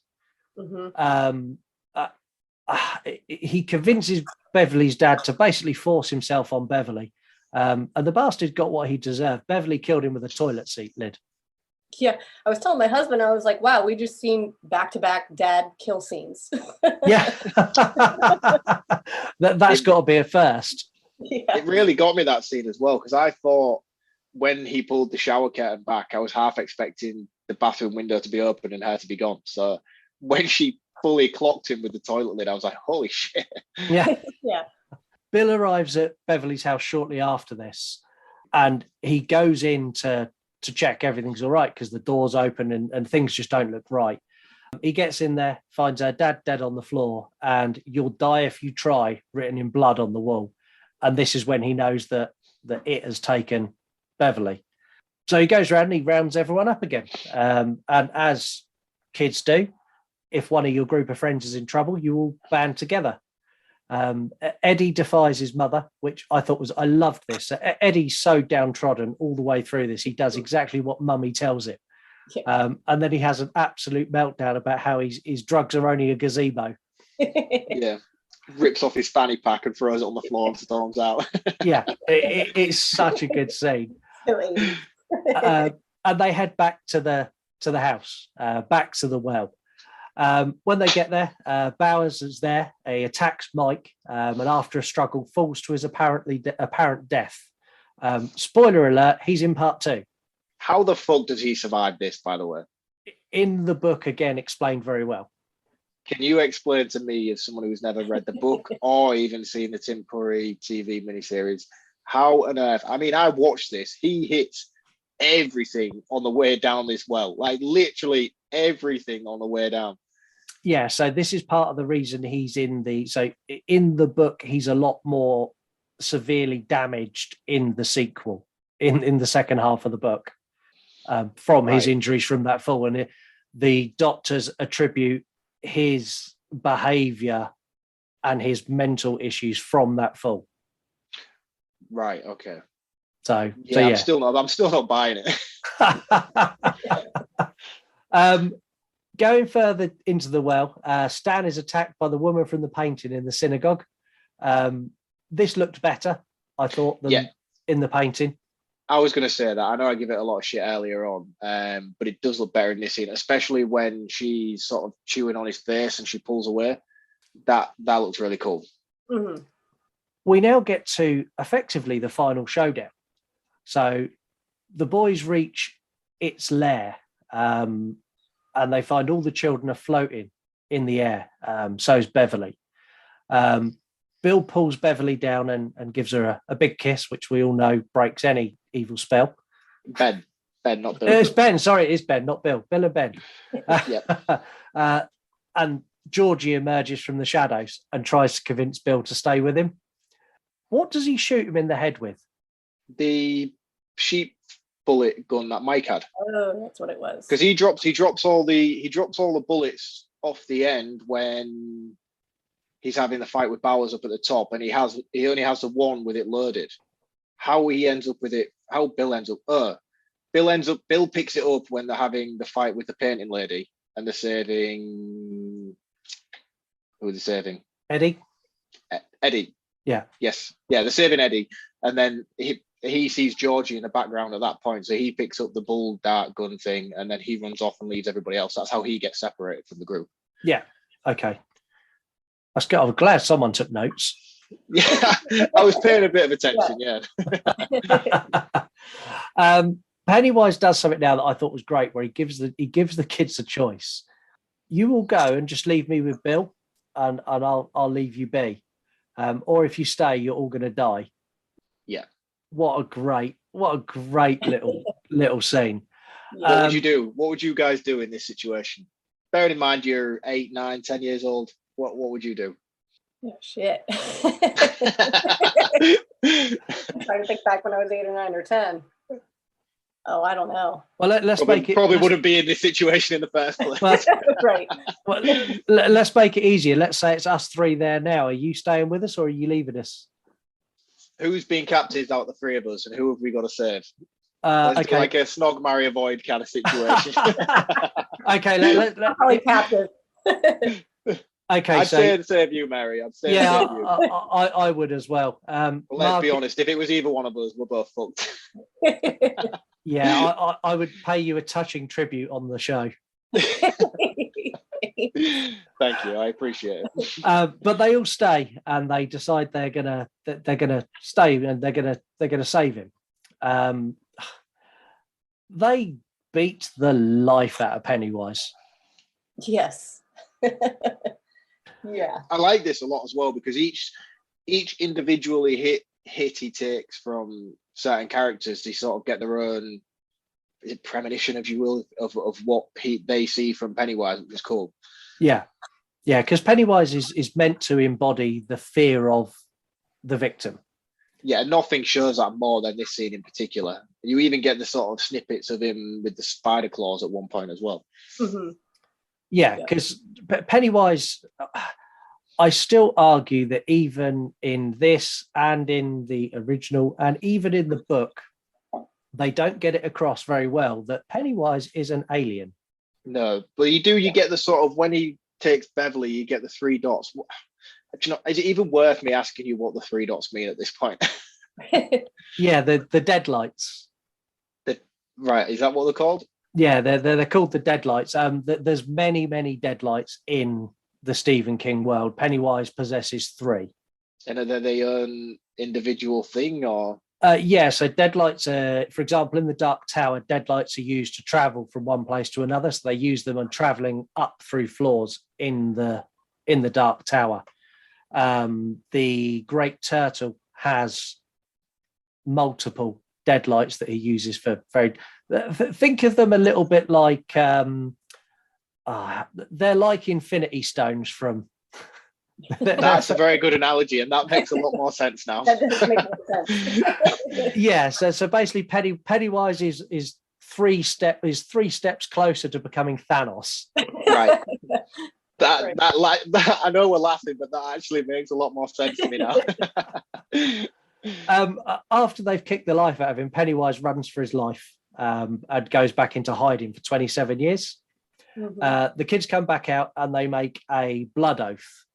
[SPEAKER 10] Mm-hmm.
[SPEAKER 1] He convinces Beverly's dad to basically force himself on Beverly. And the bastard got what he deserved. Beverly killed him with a toilet seat lid.
[SPEAKER 10] Yeah, I was telling my husband, I was like, wow, we just seen back-to-back dad kill scenes.
[SPEAKER 1] Yeah. That's got to be a first.
[SPEAKER 10] Yeah.
[SPEAKER 2] It really got me, that scene as well, because I thought when he pulled the shower curtain back, I was half expecting the bathroom window to be open and her to be gone. So when she fully clocked him with the toilet lid, I was like, holy shit.
[SPEAKER 1] Yeah.
[SPEAKER 10] Yeah.
[SPEAKER 1] Bill arrives at Beverly's house shortly after this, and he goes in to check everything's all right because the door's open and things just don't look right. He gets in there, finds her dad dead on the floor, and "You'll die if you try" written in blood on the wall. And this is when he knows that it has taken Beverly. So he goes around and he rounds everyone up again. And as kids do, if one of your group of friends is in trouble, you all band together. Eddie defies his mother, which I loved this. Eddie's so downtrodden all the way through this. He does exactly what mummy tells him. And then he has an absolute meltdown about how his drugs are only a gazebo.
[SPEAKER 2] Yeah. Rips off his fanny pack and throws it on the floor and storms out.
[SPEAKER 1] Yeah, it's such a good scene. And they head back to the house, back to the well. When they get there, Bowers is there. He attacks Mike, and after a struggle, falls to his apparent death. Spoiler alert: he's in part 2.
[SPEAKER 2] How the fuck does he survive this? By the way,
[SPEAKER 1] in the book, again explained very well.
[SPEAKER 2] Can you explain to me, as someone who's never read the book or even seen the Tim Curry TV miniseries, how on earth? I mean, I watched this. He hits everything on the way down this well, like literally everything on the way down.
[SPEAKER 1] Yeah, so this is part of the reason he's in the book, he's a lot more severely damaged in the sequel, in the second half of the book, from his injuries from that fall. And the doctors attribute his behavior and his mental issues from that fall.
[SPEAKER 2] Right. Okay.
[SPEAKER 1] So
[SPEAKER 2] yeah. I'm still not buying it.
[SPEAKER 1] Going further into the well, Stan is attacked by the woman from the painting in the synagogue. This looked better, I thought, than in the painting.
[SPEAKER 2] I was going to say that. I know I give it a lot of shit earlier on, but it does look better in this scene, especially when she's sort of chewing on his face and she pulls away. That looks really cool.
[SPEAKER 10] Mm-hmm.
[SPEAKER 1] We now get to effectively the final showdown. So the boys reach its lair, and they find all the children are floating in the air. So is Beverly. Bill pulls Beverly down and gives her a big kiss, which we all know breaks any evil spell.
[SPEAKER 2] Ben, not Bill.
[SPEAKER 1] It's Ben. Sorry, it is Ben, not Bill. Bill and Ben. And Georgie emerges from the shadows and tries to convince Bill to stay with him. What does he shoot him in the head with?
[SPEAKER 2] The sheep bullet gun that Mike had.
[SPEAKER 10] Oh, that's what it was.
[SPEAKER 2] Because he drops all the bullets off the end when he's having the fight with Bowers up at the top, and he only has the one with it loaded. How he ends up with it, how Bill ends up. Bill picks it up when they're having the fight with the painting lady, and they're saving. Who are they saving?
[SPEAKER 1] Eddie.
[SPEAKER 2] Eddie.
[SPEAKER 1] Yeah.
[SPEAKER 2] Yes. Yeah, they're saving Eddie, and then he sees Georgie in the background at that point, so he picks up the bull dart gun thing, and then he runs off and leaves everybody else. That's how he gets separated from the group.
[SPEAKER 1] Yeah. Okay. That's good. I'm glad someone took notes.
[SPEAKER 2] Yeah, I was paying a bit of attention.
[SPEAKER 1] Yeah. Pennywise does something now that I thought was great, where he gives the kids a choice. You will go and just leave me with Bill, and I'll leave you be. Or if you stay, you're all going to die.
[SPEAKER 2] Yeah.
[SPEAKER 1] What a great little scene.
[SPEAKER 2] What would you do? What would you guys do in this situation? Bearing in mind you're 8, 9, 10 years old. What would you do?
[SPEAKER 10] Oh, shit. I'm trying to think back when I was 8 or 9 or 10. Oh, I don't know.
[SPEAKER 1] Well, let's make it.
[SPEAKER 2] Probably wouldn't be in this situation in the first place.
[SPEAKER 1] Well,
[SPEAKER 10] right.
[SPEAKER 1] Well, let's make it easier. Let's say it's us 3 there now. Are you staying with us or are you leaving us?
[SPEAKER 2] Who's being captives out of the 3 of us, and who have we got to save?
[SPEAKER 1] Okay.
[SPEAKER 2] Like a snog, marry, avoid kind of situation.
[SPEAKER 1] Okay, let's
[SPEAKER 10] probably captive.
[SPEAKER 1] Okay,
[SPEAKER 2] I'd say save you, Mary. I'd say save you.
[SPEAKER 1] I would as well.
[SPEAKER 2] Well, let's be honest. If it was either one of us, we're both fucked.
[SPEAKER 1] Yeah, I would pay you a touching tribute on the show.
[SPEAKER 2] Thank you, I appreciate it.
[SPEAKER 1] But they all stay, and they decide they're gonna stay, and they're gonna save him. They beat the life out of Pennywise.
[SPEAKER 10] Yes. Yeah.
[SPEAKER 2] I like this a lot as well, because each individually hit he takes from certain characters, they sort of get their own premonition, if you will, of what they see from Pennywise, which is cool.
[SPEAKER 1] Yeah, because Pennywise is meant to embody the fear of the victim.
[SPEAKER 2] Yeah, nothing shows that more than this scene in particular. You even get the sort of snippets of him with the spider claws at one point as well.
[SPEAKER 10] Mm-hmm.
[SPEAKER 1] Yeah, because Pennywise, I still argue that even in this and in the original and even in the book, they don't get it across very well that Pennywise is an alien.
[SPEAKER 2] No, but you get the sort of, when he takes Beverly, you get the 3 dots. Do you know, is it even worth me asking you what the 3 dots mean at this point?
[SPEAKER 1] Yeah, the deadlights.
[SPEAKER 2] Right, is that what they're called?
[SPEAKER 1] Yeah, they're called the deadlights. There's many deadlights in the Stephen King world. Pennywise possesses 3.
[SPEAKER 2] And are they an individual thing, or?
[SPEAKER 1] Yeah, so deadlights are, for example, in the Dark Tower, deadlights are used to travel from one place to another. So they use them on traveling up through floors in the Dark Tower. The Great Turtle has multiple deadlights that he uses for very. Think of them a little bit like they're like Infinity Stones from.
[SPEAKER 2] That's a very good analogy, and that makes a lot more sense now.
[SPEAKER 10] That does make more sense.
[SPEAKER 1] Yeah, so basically, Pennywise is 3 steps closer to becoming Thanos.
[SPEAKER 2] Right. That I know we're laughing, but that actually makes a lot more sense to me now.
[SPEAKER 1] After they've kicked the life out of him, Pennywise runs for his life and goes back into hiding for 27 years. Mm-hmm. The kids come back out and they make a blood oath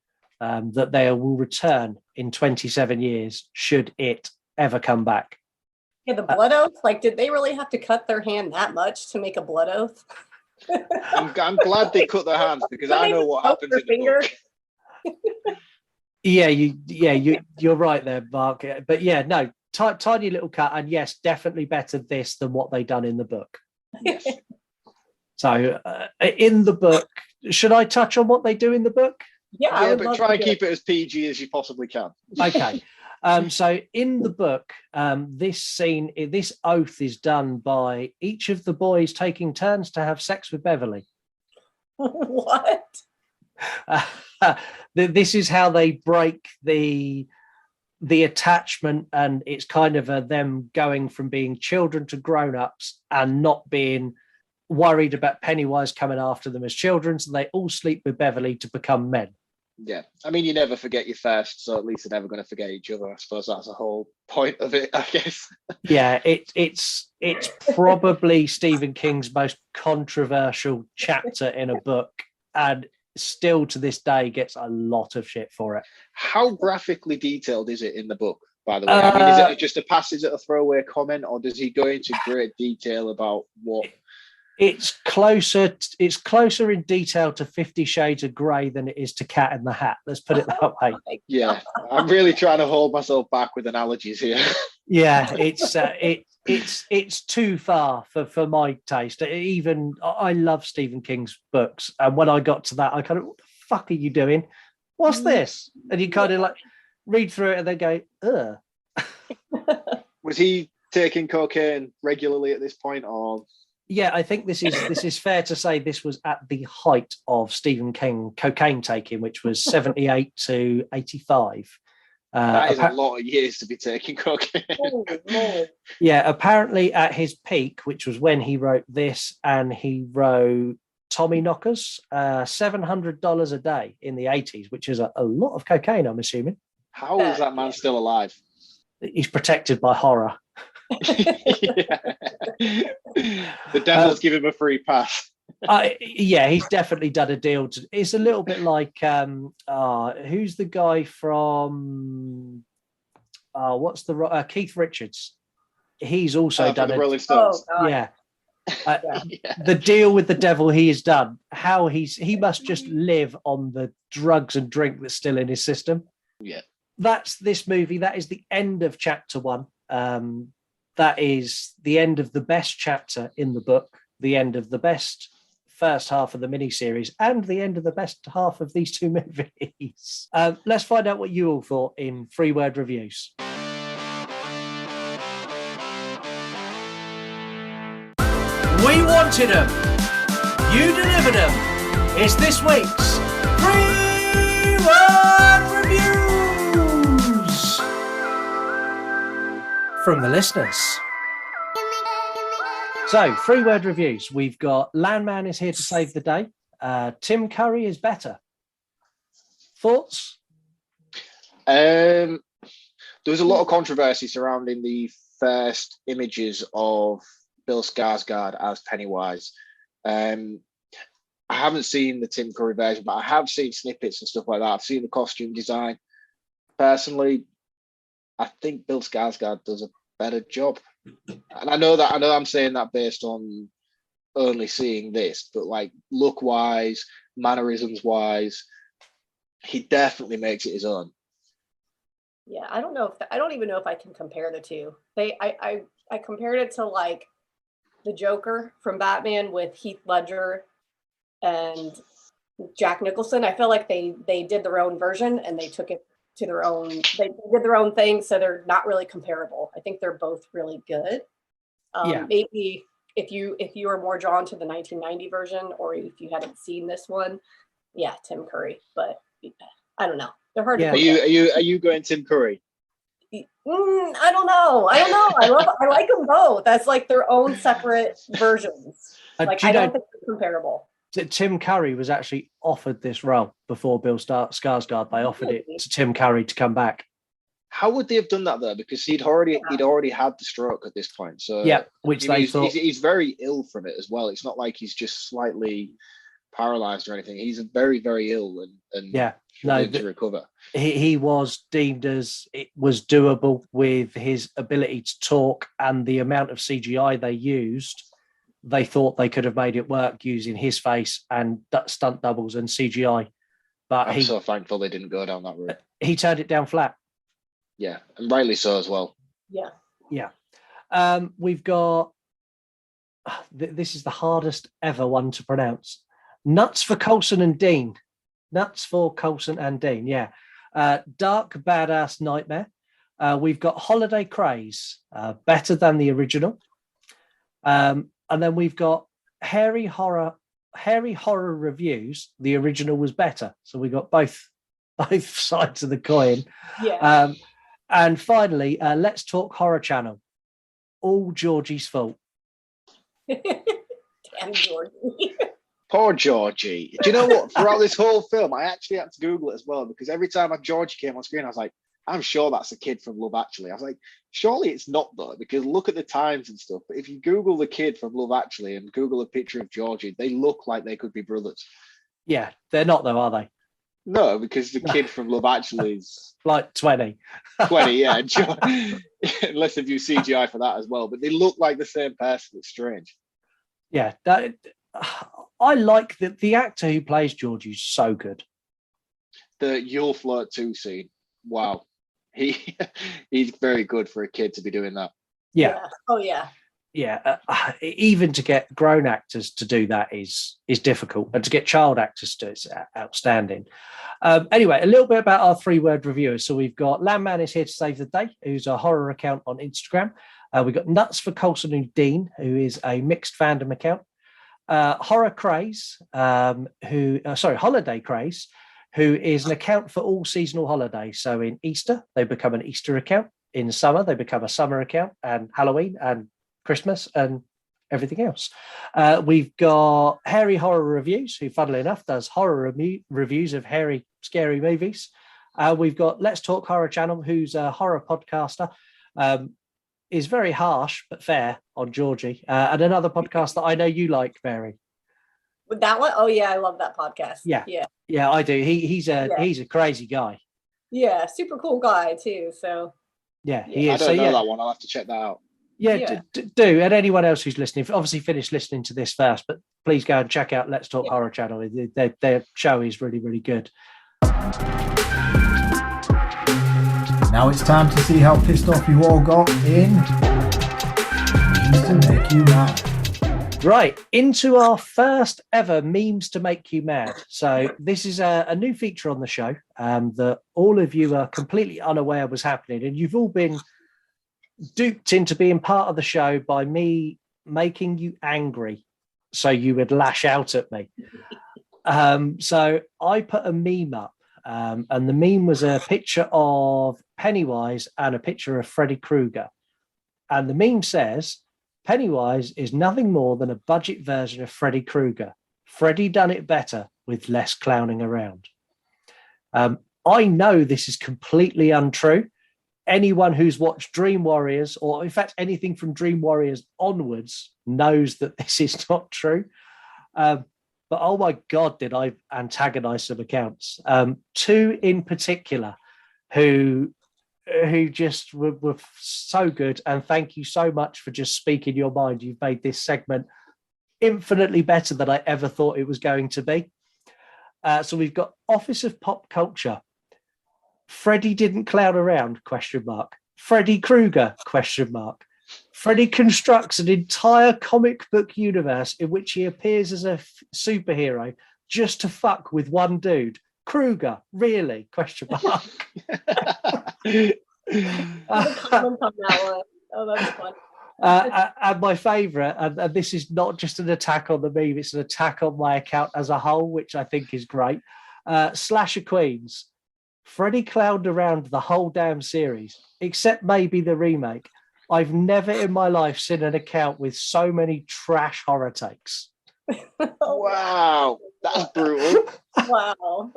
[SPEAKER 1] that they will return in 27 years should it ever come back.
[SPEAKER 10] Yeah, the blood oath? Like, did they really have to cut their hand that much to make a blood oath?
[SPEAKER 2] I'm glad they cut their hands, because I know what happens in the book.
[SPEAKER 1] Yeah, you're right there, Mark. But yeah, no, tiny little cut, and yes, definitely better this than what they done in the book.
[SPEAKER 2] Yes.
[SPEAKER 1] So in the book, should I touch on what they do in the book?
[SPEAKER 10] Yeah,
[SPEAKER 2] but try and keep it as PG as you possibly can.
[SPEAKER 1] Okay. So in the book, this oath is done by each of the boys taking turns to have sex with Beverly.
[SPEAKER 10] What?
[SPEAKER 1] This is how they break the attachment, and it's kind of them going from being children to grown-ups and not being worried about Pennywise coming after them as children. So they all sleep with Beverly to become men.
[SPEAKER 2] Yeah, I mean, you never forget your first, so at least they're never going to forget each other. I suppose that's the whole point of it, I guess.
[SPEAKER 1] Yeah, it's probably Stephen King's most controversial chapter in a book, and still to this day gets a lot of shit for it.
[SPEAKER 2] How graphically detailed is it in the book, by the way? I mean, is it just a passage at a throwaway comment, or does he go into great detail about what?
[SPEAKER 1] It's closer in detail to 50 Shades of Grey than it is to Cat in the Hat. Let's put it that way.
[SPEAKER 2] Yeah, I'm really trying to hold myself back with analogies here.
[SPEAKER 1] Yeah, it's too far for my taste. Even I love Stephen King's books, and when I got to that, I kind of, what the fuck are you doing? What's this? And you kind of like read through it and then go, ugh.
[SPEAKER 2] Was he taking cocaine regularly at this point, or?
[SPEAKER 1] Yeah, I think this is fair to say this was at the height of Stephen King cocaine taking, which was 78 to 85.
[SPEAKER 2] That is a lot of years to be taking cocaine.
[SPEAKER 1] Yeah, apparently at his peak, which was when he wrote this and he wrote Tommy Knockers, $700 a day in the 80s, which is a lot of cocaine, I'm assuming.
[SPEAKER 2] How is that man still alive?
[SPEAKER 1] He's protected by horror.
[SPEAKER 2] The devil's give him a free pass.
[SPEAKER 1] Yeah, he's definitely done a deal. It's a little bit like who's the guy from what's the Keith Richards? He's also done
[SPEAKER 2] the Rolling Stones.
[SPEAKER 1] Yeah. The deal with the devil he has done. How he must just live on the drugs and drink that's still in his system.
[SPEAKER 2] Yeah.
[SPEAKER 1] That's this movie. That is the end of chapter 1. That is the end of the best chapter in the book, the end of the best first half of the miniseries, and the end of the best half of these 2 movies. Let's find out what you all thought in 3-word reviews. We wanted them. You delivered them. It's this week's 3-word reviews from the listeners. So, 3-word reviews. We've got Landman is here to save the day. Tim Curry is better. Thoughts?
[SPEAKER 2] There was a lot of controversy surrounding the first images of Bill Skarsgård as Pennywise. I haven't seen the Tim Curry version, but I have seen snippets and stuff like that. I've seen the costume design. Personally, I think Bill Skarsgård does a better job. And I know I'm saying that based on only seeing this, but like look wise, mannerisms wise, he definitely makes it his own.
[SPEAKER 10] Yeah, I don't even know if I can compare the two. I compared it to like the Joker from Batman with Heath Ledger and Jack Nicholson. I feel like they did their own version and they took it to their own. They did their own thing, so they're not really comparable. I think they're both really good. Maybe if you are more drawn to the 1990 version, or if you hadn't seen this one, yeah, Tim Curry. But I don't know. They're hard to.
[SPEAKER 2] Are you going Tim Curry?
[SPEAKER 10] I don't know. I like them both. That's like their own separate versions. Like I don't think they're comparable.
[SPEAKER 1] Tim Curry was actually offered this role before Bill Skarsgård. They offered it to Tim Curry to come back.
[SPEAKER 2] How would they have done that though? Because he'd already had the stroke at this point. So
[SPEAKER 1] yeah, which they thought
[SPEAKER 2] he's very ill from it as well. It's not like he's just slightly paralyzed or anything. He's very, very ill and to recover.
[SPEAKER 1] He was deemed as it was doable with his ability to talk and the amount of CGI they used. They thought they could have made it work using his face and stunt doubles and CGI. But
[SPEAKER 2] I'm so thankful they didn't go down that route.
[SPEAKER 1] He turned it down flat.
[SPEAKER 2] Yeah, and rightly so as well.
[SPEAKER 10] Yeah.
[SPEAKER 1] Yeah. We've got, this is the hardest ever one to pronounce. Nuts for Coulson and Dean. Nuts for Coulson and Dean, yeah. Dark Badass Nightmare. We've got Holiday Craze, better than the original. And then we've got Hairy Horror Reviews. The original was better. So we got both sides of the coin.
[SPEAKER 10] Yeah.
[SPEAKER 1] And finally, Let's Talk Horror Channel. All Georgie's fault.
[SPEAKER 10] Damn Georgie.
[SPEAKER 2] Poor Georgie. Do you know what? Throughout this whole film, I actually had to Google it as well, because every time Georgie came on screen, I was like, I'm sure that's a kid from Love Actually. I was like, surely it's not though, because look at the times and stuff. But if you Google the kid from Love Actually and Google a picture of Georgie, they look like they could be brothers.
[SPEAKER 1] Yeah, they're not though, are they?
[SPEAKER 2] No, because the kid from Love Actually is
[SPEAKER 1] like 20.
[SPEAKER 2] 20, yeah. Unless if you CGI for that as well. But they look like the same person. It's strange.
[SPEAKER 1] Yeah, I like the actor who plays Georgie is so good.
[SPEAKER 2] The You'll Float 2 scene. Wow. He's very good for a kid to be doing that.
[SPEAKER 1] Yeah.
[SPEAKER 10] Oh yeah.
[SPEAKER 1] Yeah, even to get grown actors to do that is difficult, and to get child actors to do it's outstanding. Anyway, a little bit about our 3-word reviewers. So we've got Landman is Here to Save the Day, who's a horror account on Instagram. We've got Nuts for Coulson and Dean, who is a mixed fandom account. Horror Craze, Holiday Craze, who is an account for all seasonal holidays. So in Easter, they become an Easter account. In summer, they become a summer account, and Halloween and Christmas and everything else. We've got Hairy Horror Reviews, who, funnily enough, does horror reviews of hairy, scary movies. We've got Let's Talk Horror Channel, who's a horror podcaster, is very harsh but fair on Georgie. And another podcast that I know you like, Mary.
[SPEAKER 10] With that one? Oh yeah, I love that podcast.
[SPEAKER 1] Yeah, I do. He's a crazy guy.
[SPEAKER 10] Yeah, super cool guy too. So
[SPEAKER 1] yeah, he is.
[SPEAKER 2] I don't know that one. I'll have to check that out.
[SPEAKER 1] Yeah. Do. And anyone else who's listening, obviously finish listening to this first, but please go and check out Let's Talk Horror Channel. Their show is really, really good.
[SPEAKER 9] Now it's time to see how pissed off you all got in Memes to Make You Mad.
[SPEAKER 1] Right, into our first ever Memes to Make You Mad. So this is a new feature on the show that all of you are completely unaware was happening, and you've all been duped into being part of the show by me making you angry so you would lash out at me. So I put a meme up, and the meme was a picture of Pennywise and a picture of Freddy Krueger. And the meme says, Pennywise is nothing more than a budget version of Freddy Krueger. Freddy done it better with less clowning around. I know this is completely untrue, anyone who's watched Dream Warriors, or in fact anything from Dream Warriors onwards, knows that this is not true. But oh my God, did I antagonize some accounts? Two in particular who just were so good. And thank you so much for just speaking your mind. You've made this segment infinitely better than I ever thought it was going to be. So we've got Office of Pop Culture. Freddy didn't clown around, ? Freddy Krueger, ? Freddy constructs an entire comic book universe in which he appears as a superhero just to fuck with one dude. Krueger, really? ?
[SPEAKER 10] Comment on that one. Oh, that's fun.
[SPEAKER 1] And my favourite, and this is not just an attack on the meme, it's an attack on my account as a whole, which I think is great. Slasher Queens. Freddy clowned around the whole damn series, except maybe the remake. I've never in my life seen an account with so many trash horror takes.
[SPEAKER 2] Wow, that's brutal.
[SPEAKER 10] Wow.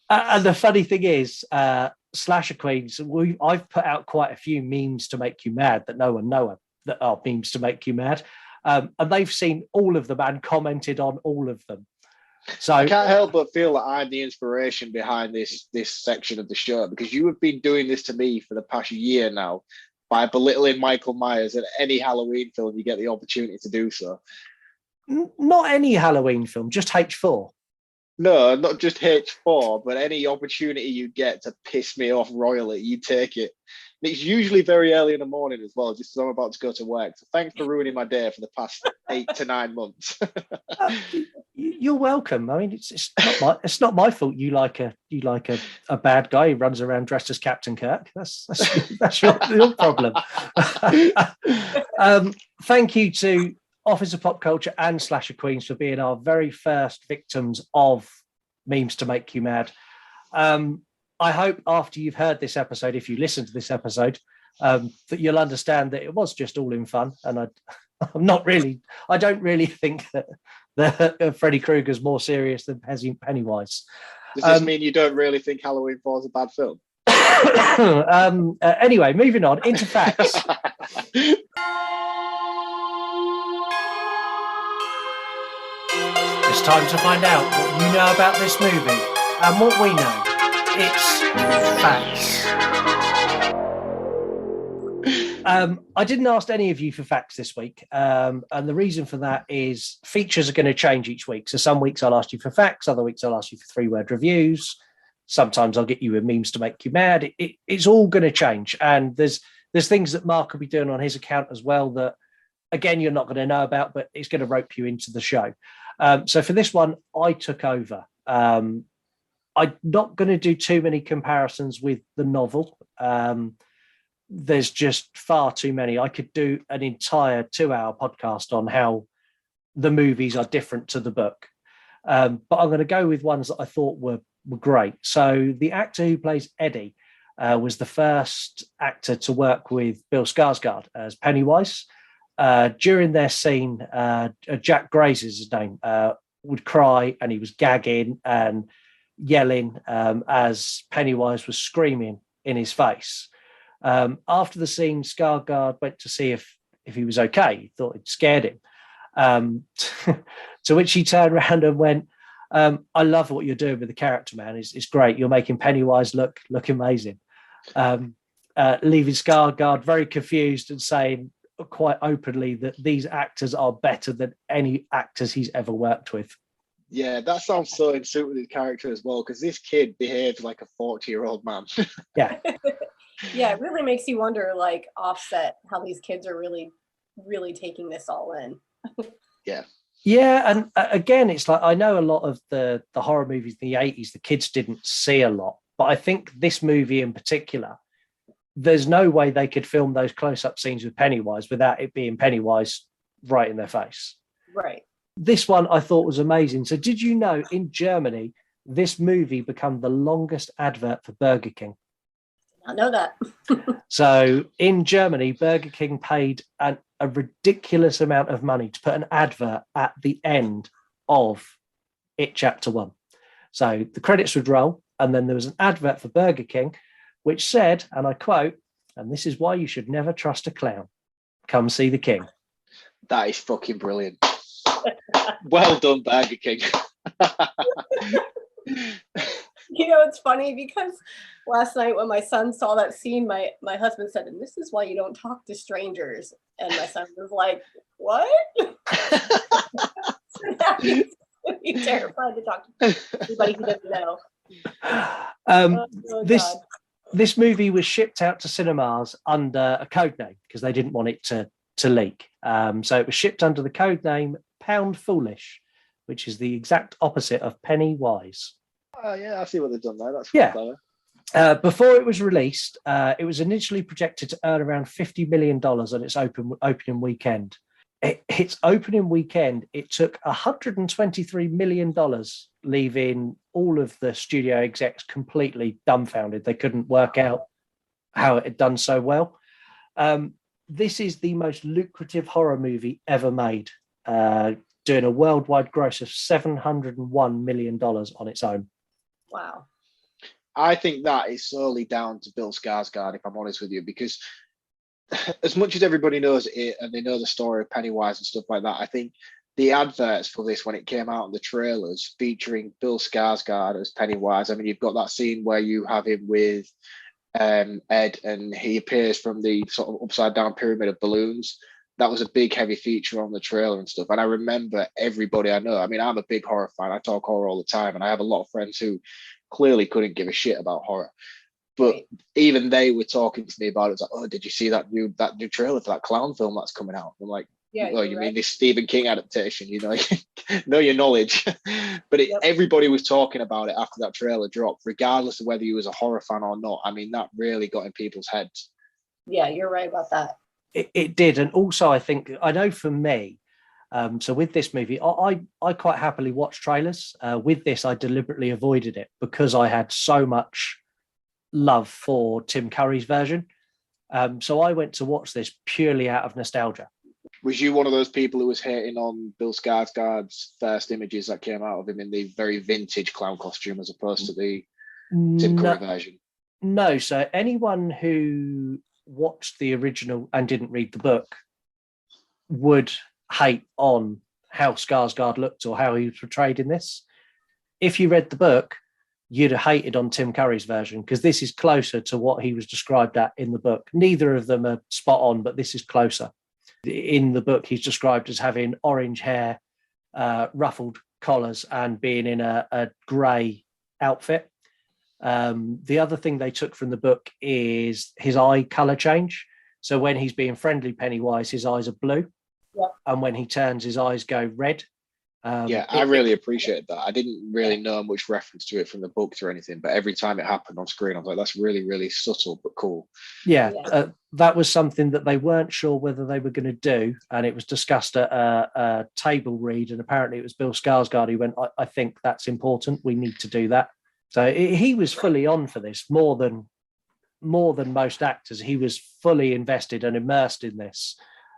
[SPEAKER 1] And the funny thing is, Slasher Queens, I've put out quite a few memes to make you mad that no one knows that are memes to make you mad. And they've seen all of them and commented on all of them. So
[SPEAKER 2] I can't help but feel that I'm the inspiration behind this section of the show, because you have been doing this to me for the past year now by belittling Michael Myers in any Halloween film you get the opportunity to do so.
[SPEAKER 1] Not any Halloween film, just H4.
[SPEAKER 2] No, not just H4, but any opportunity you get to piss me off royally, you take it. And it's usually very early in the morning as well, just as I'm about to go to work. So thanks for ruining my day for the past 8 to 9 months.
[SPEAKER 1] You're welcome. I mean, it's not my fault. You like a bad guy who runs around dressed as Captain Kirk. That's your problem. Thank you to Office of Pop Culture and Slasher Queens for being our very first victims of memes to make you mad. I hope after you've heard this episode, if you listen to this episode, that you'll understand that it was just all in fun. And I don't really think that Freddy Krueger's more serious than Pennywise.
[SPEAKER 2] Does this mean you don't really think Halloween 4 is a bad film?
[SPEAKER 1] Anyway, moving on into facts. It's time to find out what you know about this movie and what we know. It's facts. I didn't ask any of you for facts this week, and the reason for that is features are going to change each week. So some weeks I'll ask you for facts, other weeks I'll ask you for 3-word reviews. Sometimes I'll get you with memes to make you mad. It's all going to change, and there's things that Marc will be doing on his account as well that, again, you're not going to know about, but it's going to rope you into the show. So for this one, I took over. I'm not going to do too many comparisons with the novel. There's just far too many. I could do an entire 2-hour podcast on how the movies are different to the book. But I'm going to go with ones that I thought were great. So the actor who plays Eddie was the first actor to work with Bill Skarsgård as Pennywise. During their scene, Jack Grace is his name, would cry, and he was gagging and yelling as Pennywise was screaming in his face. After the scene, Skarsgård went to see if he was okay. He thought it scared him. To which he turned around and went, I love what you're doing with the character, man. It's great. You're making Pennywise look amazing. Leaving Skarsgård very confused and saying quite openly that these actors are better than any actors he's ever worked with.
[SPEAKER 2] Yeah, that sounds so in suit with his character as well, because this kid behaves like a 40-year-old man.
[SPEAKER 1] Yeah.
[SPEAKER 10] Yeah, it really makes you wonder, like, offset how these kids are really, really taking this all in.
[SPEAKER 2] Yeah.
[SPEAKER 1] Yeah, and again, it's like, I know a lot of the horror movies in the 80s, the kids didn't see a lot, but I think this movie in particular, there's no way they could film those close-up scenes with Pennywise without it being Pennywise right in their face.
[SPEAKER 10] Right.
[SPEAKER 1] This one I thought was amazing. So did you know in Germany, this movie became the longest advert for Burger King?
[SPEAKER 10] I know that.
[SPEAKER 1] So in Germany, Burger King paid a ridiculous amount of money to put an advert at the end of It Chapter 1. So the credits would roll, and then there was an advert for Burger King, which said, and I quote, "And this is why you should never trust a clown. Come see the king."
[SPEAKER 2] That is fucking brilliant. Well done, Burger King.
[SPEAKER 10] You know, it's funny because last night when my son saw that scene, my husband said, "And this is why you don't talk to strangers." And my son was like, "What?" He's terrified to talk to anybody he doesn't know.
[SPEAKER 1] This movie was shipped out to cinemas under a code name because they didn't want it to leak. So it was shipped under the code name Pound Foolish, which is the exact opposite of Penny Wise.
[SPEAKER 2] Oh, yeah, I see what they've done there. That's
[SPEAKER 1] clever. Before it was released, it was initially projected to earn around $50 million on its opening weekend. Its opening weekend, it took $123 million, leaving all of the studio execs completely dumbfounded. They couldn't work out how it had done so well. This is the most lucrative horror movie ever made, doing a worldwide gross of $701 million on its own.
[SPEAKER 10] Wow.
[SPEAKER 2] I think that is solely down to Bill Skarsgård, if I'm honest with you, because as much as everybody knows it and they know the story of Pennywise and stuff like that, I think the adverts for this, when it came out in the trailers featuring Bill Skarsgård as Pennywise, I mean, you've got that scene where you have him with Ed and he appears from the sort of upside down pyramid of balloons. That was a big heavy feature on the trailer and stuff. And I remember everybody I know, I mean, I'm a big horror fan. I talk horror all the time and I have a lot of friends who clearly couldn't give a shit about horror. But even they were talking to me about it. It's like, "Oh, did you see that new trailer for that clown film that's coming out?" I'm like,
[SPEAKER 10] "Yeah,
[SPEAKER 2] "Oh, you mean this Stephen King adaptation? You know, know your knowledge." But everybody was talking about it after that trailer dropped, regardless of whether you was a horror fan or not. I mean, that really got in people's heads.
[SPEAKER 10] Yeah, you're right about that.
[SPEAKER 1] It did, and also I think I know for me. So with this movie, I quite happily watch trailers. With this, I deliberately avoided it because I had so much love for Tim Curry's version. So I went to watch this purely out of nostalgia.
[SPEAKER 2] Was you one of those people who was hating on Bill Skarsgård's first images that came out of him in the very vintage clown costume as opposed to the Tim Curry version?
[SPEAKER 1] No. So anyone who watched the original and didn't read the book would hate on how Skarsgård looked or how he was portrayed in this. If you read the book, you'd have hated on Tim Curry's version because this is closer to what he was described at in the book. Neither of them are spot on, but this is closer. In the book, he's described as having orange hair, ruffled collars, and being in a grey outfit. The other thing they took from the book is his eye colour change. So when he's being friendly Pennywise, his eyes are blue.
[SPEAKER 10] Yep.
[SPEAKER 1] And when he turns, his eyes go red.
[SPEAKER 2] I really appreciated that. I didn't really know much reference to it from the books or anything, but every time it happened on screen, I was like, that's really, really subtle, but cool.
[SPEAKER 1] Yeah. That was something that they weren't sure whether they were going to do. And it was discussed at a table read. And apparently it was Bill Skarsgård who went, I think that's important. We need to do that. So he was fully on for this more than most actors. He was fully invested and immersed in this.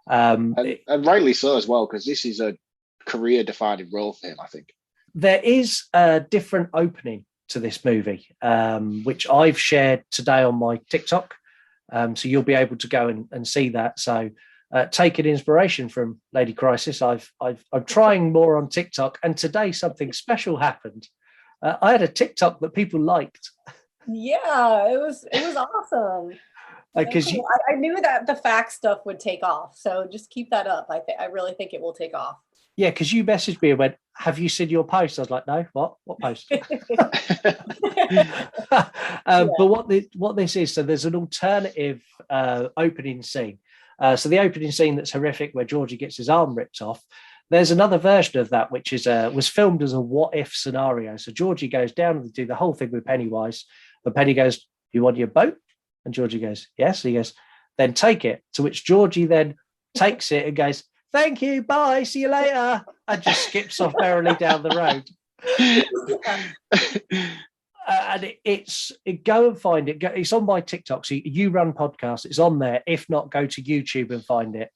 [SPEAKER 2] And rightly so as well, because this is a career-defining role for him, I think.
[SPEAKER 1] There is a different opening to this movie, which I've shared today on my TikTok. So you'll be able to go and see that. So taking inspiration from Ladycrysis, I'm trying more on TikTok. And today something special happened. I had a TikTok that people liked.
[SPEAKER 10] Yeah, it was awesome.
[SPEAKER 1] Because
[SPEAKER 10] I knew that the fact stuff would take off, so just keep that up. I really think it will take off.
[SPEAKER 1] Yeah, because you messaged me and went, "Have you seen your post?" I was like, "No, what post?" But what this is, so there's an alternative opening scene. So the opening scene that's horrific, where Georgie gets his arm ripped off. There's another version of that, which is was filmed as a what-if scenario. So Georgie goes down and do the whole thing with Pennywise, and Penny goes, "You want your boat?" And Georgie goes, "Yes." He goes, "Then take it." To which Georgie then takes it and goes, "Thank you, bye, see you later," and just skips off merrily down the road. And go and find it. It's on my TikTok. So you run podcasts. It's on there. If not, go to YouTube and find it.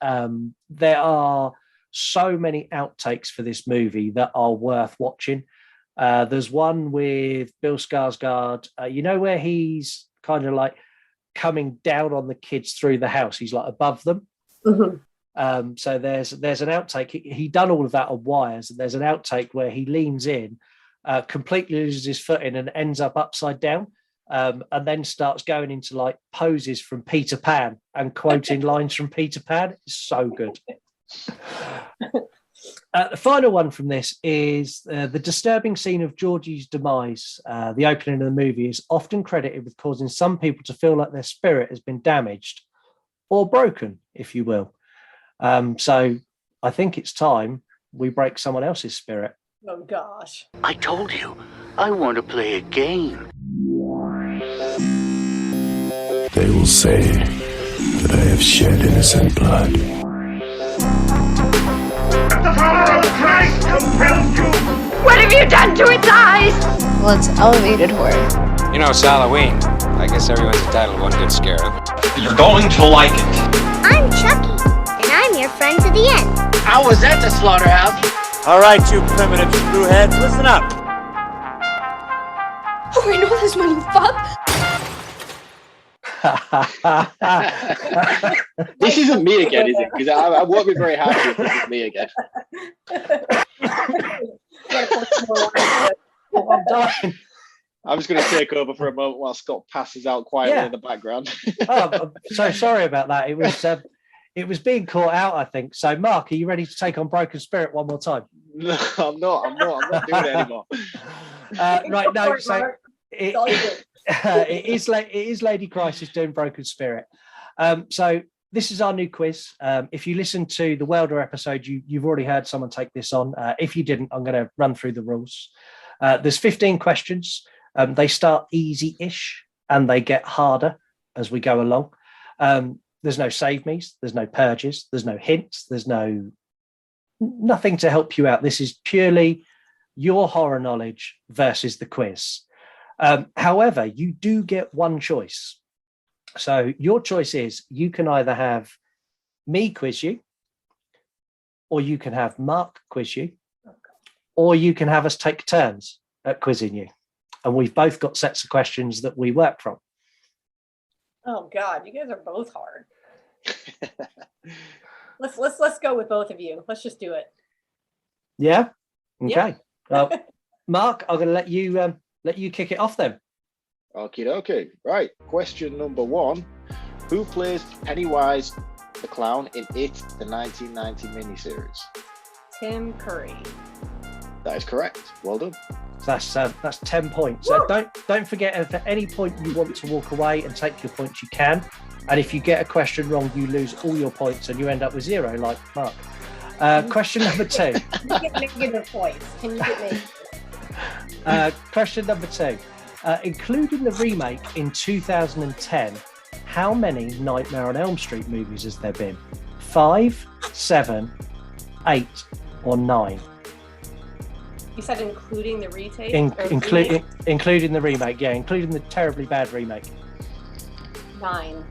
[SPEAKER 1] There are so many outtakes for this movie that are worth watching. There's one with Bill Skarsgård. You know where he's kind of like coming down on the kids through the house. He's like above them. So there's an outtake. He done all of that on wires, and there's an outtake where he leans in, completely loses his footing and ends up upside down, and then starts going into like poses from Peter Pan and quoting lines from Peter Pan. It's so good. The final one from this is the disturbing scene of Georgie's demise. The opening of the movie is often credited with causing some people to feel like their spirit has been damaged or broken, if you will. So I think it's time we break someone else's spirit.
[SPEAKER 10] Oh, gosh.
[SPEAKER 14] I told you, I want to play a game.
[SPEAKER 3] They will say that I have shed innocent blood.
[SPEAKER 14] The power of Christ compels you!
[SPEAKER 15] What have you done to its eyes?
[SPEAKER 16] Well, it's elevated horror.
[SPEAKER 17] You know, it's Halloween. I guess everyone's entitled to one good scare.
[SPEAKER 14] You're going to like it.
[SPEAKER 13] I'm Chucky, and I'm your friend to the end.
[SPEAKER 14] How was that the slaughterhouse?
[SPEAKER 18] All right, you primitive screwheads, listen up.
[SPEAKER 15] Oh, I know this one, you fuck.
[SPEAKER 2] This isn't me again, is it? Because I won't be very happy if this is me again.
[SPEAKER 1] I'm dying.
[SPEAKER 2] I'm just going to take over for a moment while Scott passes out quietly in the background.
[SPEAKER 1] I'm so sorry about that. It was being caught out, I think. So, Mark, are you ready to take on Broken Spirit one more time?
[SPEAKER 2] No, I'm not. I'm not doing it anymore.
[SPEAKER 1] Right, no. So it is Ladycrysis doing Broken Spirit. So this is our new quiz. If you listen to the Welder episode, you've already heard someone take this on. If you didn't, I'm going to run through the rules. There's 15 questions. They start easy-ish and they get harder as we go along. There's no save me's, there's no purges, there's no hints, there's nothing to help you out. This is purely your horror knowledge versus the quiz. However, you do get one choice. So your choice is you can either have me quiz you, or you can have Mark quiz you, or you can have us take turns at quizzing you. And we've both got sets of questions that we work from.
[SPEAKER 10] Oh God, you guys are both hard. Let's go with both of you. Let's just do it.
[SPEAKER 1] Yeah. Okay.
[SPEAKER 10] Yeah.
[SPEAKER 1] Well, Mark, I'm going to let you kick it off then.
[SPEAKER 2] Okay. Right. Question number 1: who plays Pennywise the Clown in It, the 1990 miniseries?
[SPEAKER 10] Tim Curry.
[SPEAKER 2] That is correct. Well done.
[SPEAKER 1] That's 10 points. So don't forget, if at any point you want to walk away and take your points, you can. And if you get a question wrong, you lose all your points and you end up with 0, like Mark. Question number 2.
[SPEAKER 10] You get negative points. Can you get me?
[SPEAKER 1] Question number 2. Including the remake in 2010, how many Nightmare on Elm Street movies has there been? 5, 7, 8, or 9?
[SPEAKER 10] You said including the retake?
[SPEAKER 1] Including the remake, yeah, including the terribly bad remake.
[SPEAKER 10] 9.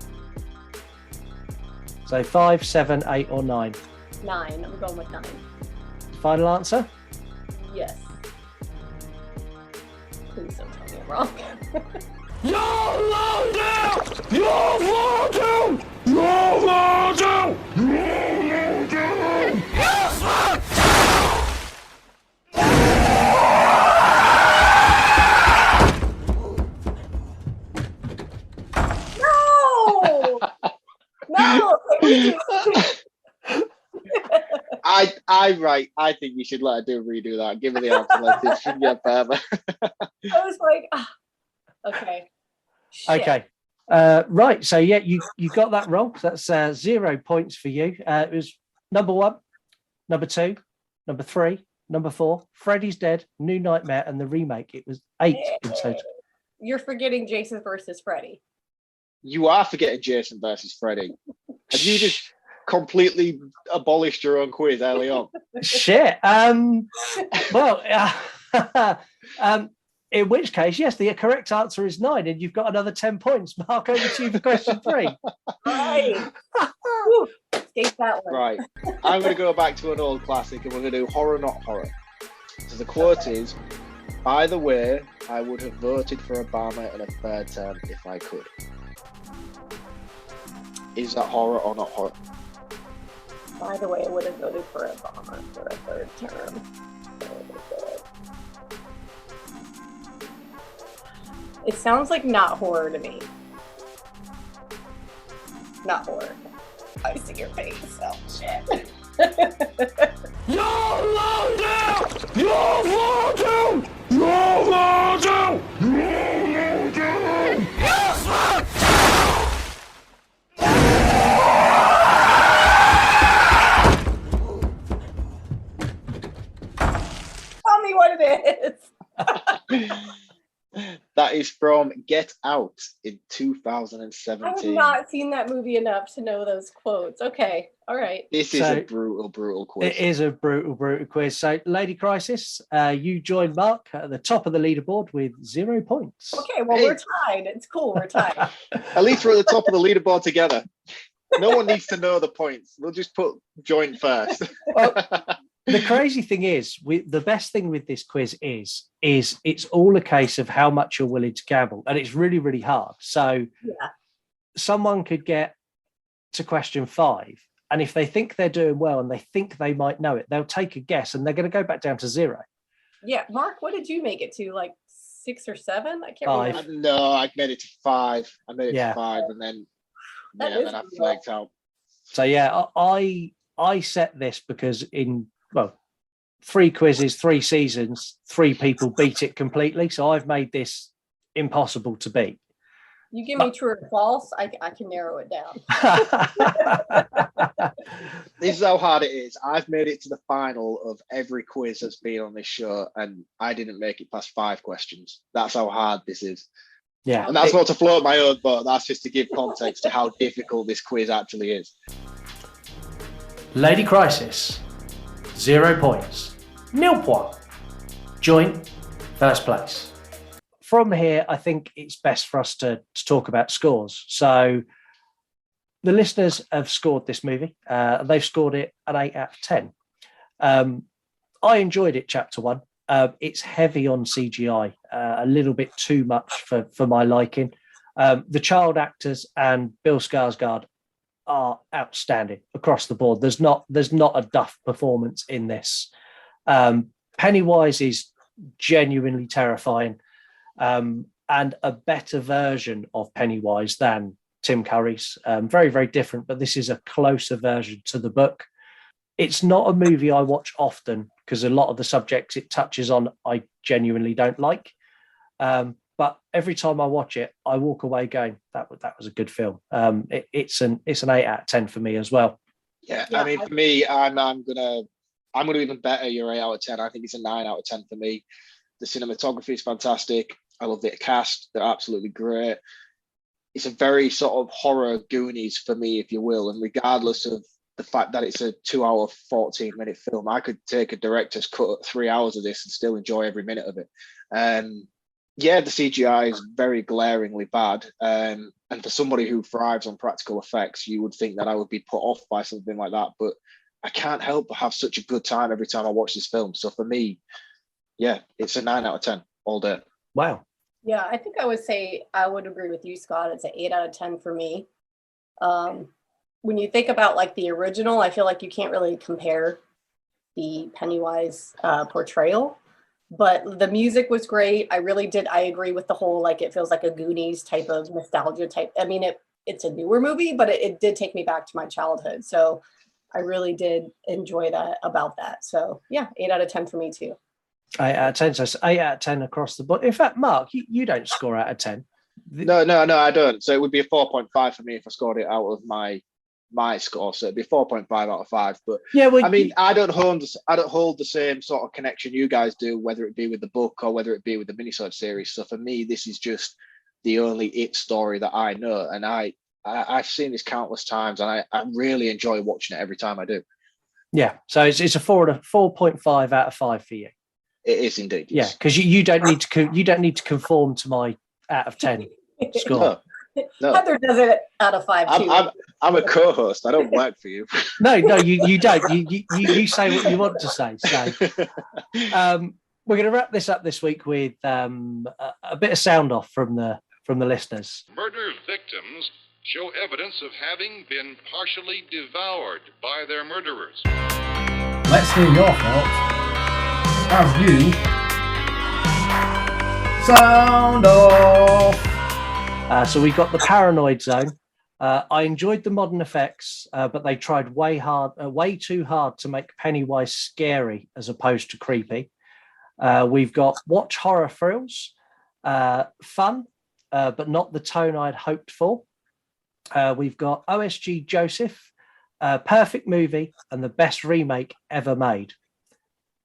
[SPEAKER 1] So 5, 7, 8, or 9?
[SPEAKER 10] 9. I'm going with 9.
[SPEAKER 1] Final answer?
[SPEAKER 10] Yes. Please don't tell me I'm wrong. No!
[SPEAKER 2] I think you should let her redo that. Give her the answer. Let it get further.
[SPEAKER 10] I was like, okay. Shit.
[SPEAKER 1] Okay. Right. So yeah, you got that wrong. So that's 0 points for you. It was number 1, number 2, number 3, number 4, Freddy's Dead, New Nightmare, and the remake. It was 8 in total.
[SPEAKER 10] You're forgetting Jason versus Freddy.
[SPEAKER 2] You are forgetting Jason versus Freddy. Have you just completely abolished your own quiz early on?
[SPEAKER 1] Shit. Well, in which case, yes, the correct answer is 9, and you've got another 10 points. Mark, over to you for question 3.
[SPEAKER 10] Right. Escape that one.
[SPEAKER 2] Right. I'm going to go back to an old classic, and we're going to do horror, not horror. So the quote is, By the way, I would have voted for Obama in a third term if I could. Is that horror or not horror?
[SPEAKER 10] By the way, I would have voted for Obama for a third term. It sounds like not horror to me. Not horror. I see your face. Oh shit. Tell me what it is.
[SPEAKER 2] That is from Get Out in 2017.
[SPEAKER 10] I have not seen that movie enough to know those quotes. Okay, all right.
[SPEAKER 2] This is a brutal quiz.
[SPEAKER 1] It is a brutal quiz. So, Ladycrysis, you joined Marc at the top of the leaderboard with 0 points.
[SPEAKER 10] Okay, well, we're tied. It's cool. We're tied.
[SPEAKER 2] At least we're at the top of the leaderboard together. No one needs to know the points. We'll just put joint first.
[SPEAKER 1] Well, the crazy thing is, the best thing with this quiz is it's all a case of how much you're willing to gamble, and it's really, really hard. So someone could get to question 5, and if they think they're doing well and they think they might know it, they'll take a guess and they're going to go back down to 0.
[SPEAKER 10] Yeah, Marc, what did you make it to? Like 6 or 7? I can't
[SPEAKER 1] 5.
[SPEAKER 10] remember.
[SPEAKER 2] No, I made it to 5. I made it to 5, and then I flaked out.
[SPEAKER 1] So I set this because in 3 quizzes, 3 seasons, 3 people beat it completely. So I've made this impossible to beat.
[SPEAKER 10] You give me true or false, I can narrow it down.
[SPEAKER 2] This is how hard it is. I've made it to the final of every quiz that's been on this show, and I didn't make it past 5 questions. That's how hard this is.
[SPEAKER 1] Yeah.
[SPEAKER 2] And that's not to float my own boat. That's just to give context to how difficult this quiz actually is.
[SPEAKER 1] Ladycrysis, 0 points. 0 point. Joint first place. From here, I think it's best for us to talk about scores. So the listeners have scored this movie. They've scored it an 8 out of 10. I enjoyed it, chapter 1. It's heavy on CGI, a little bit too much for my liking. The child actors and Bill Skarsgård are outstanding across the board. There's not a duff performance in this. Pennywise is genuinely terrifying, and a better version of Pennywise than Tim Curry's. Very, very different, but this is a closer version to the book. It's not a movie I watch often because a lot of the subjects it touches on I genuinely don't like. But every time I watch it, I walk away going, that was a good film. It's an 8 out of 10 for me as well.
[SPEAKER 2] Yeah, I mean, for me, I'm gonna even better your 8 out of 10. I think it's a 9 out of 10 for me. The cinematography is fantastic. I love the cast; they're absolutely great. It's a very sort of horror Goonies for me, if you will. And regardless of the fact that it's a 2-hour, 14-minute film, I could take a director's cut at 3 hours of this and still enjoy every minute of it. Yeah, the CGI is very glaringly bad. And for somebody who thrives on practical effects, you would think that I would be put off by something like that. But I can't help but have such a good time every time I watch this film. So for me, yeah, it's a 9 out of 10 all day.
[SPEAKER 1] Wow.
[SPEAKER 10] Yeah, I think I would say I would agree with you, Scott. It's an 8 out of 10 for me. When you think about like the original, I feel like you can't really compare the Pennywise portrayal. But the music was great. I agree with the whole, like, it feels like a Goonies type of nostalgia type. I mean, it's a newer movie, but it did take me back to my childhood. So I really did enjoy that about that. So yeah, 8 out of 10 for me too.
[SPEAKER 1] 8 out of 10. So it's 8 out of 10 across the board. In fact, Marc, you don't score out of 10.
[SPEAKER 2] No, I don't. So it would be a 4.5 for me if I scored it out of my score, so it'd be 4.5 out of 5. But yeah, well, I mean, I don't hold the same sort of connection you guys do, whether it be with the book or whether it be with the minisode series. So for me, this is just the only It story that I know, and I've seen this countless times, and I really enjoy watching it every time I do. Yeah,
[SPEAKER 1] so it's a 4.5 out of 5 for you.
[SPEAKER 2] It is indeed.
[SPEAKER 1] Yeah, because you don't need to conform to my out of 10 score.
[SPEAKER 2] No.
[SPEAKER 10] Heather does it out of 5 too.
[SPEAKER 2] I'm a co-host. I don't work for you.
[SPEAKER 1] No, you don't. You say what you want to say. So, we're going to wrap this up this week with a bit of sound off from the listeners.
[SPEAKER 19] Murder victims show evidence of having been partially devoured by their murderers.
[SPEAKER 9] Let's hear your thoughts as you sound off.
[SPEAKER 1] So we got the Paranoid Zone. I enjoyed the modern effects, but they tried way too hard to make Pennywise scary as opposed to creepy. We've got Watch Horror Thrills, fun, but not the tone I'd hoped for. We've got OSG Joseph, perfect movie and the best remake ever made,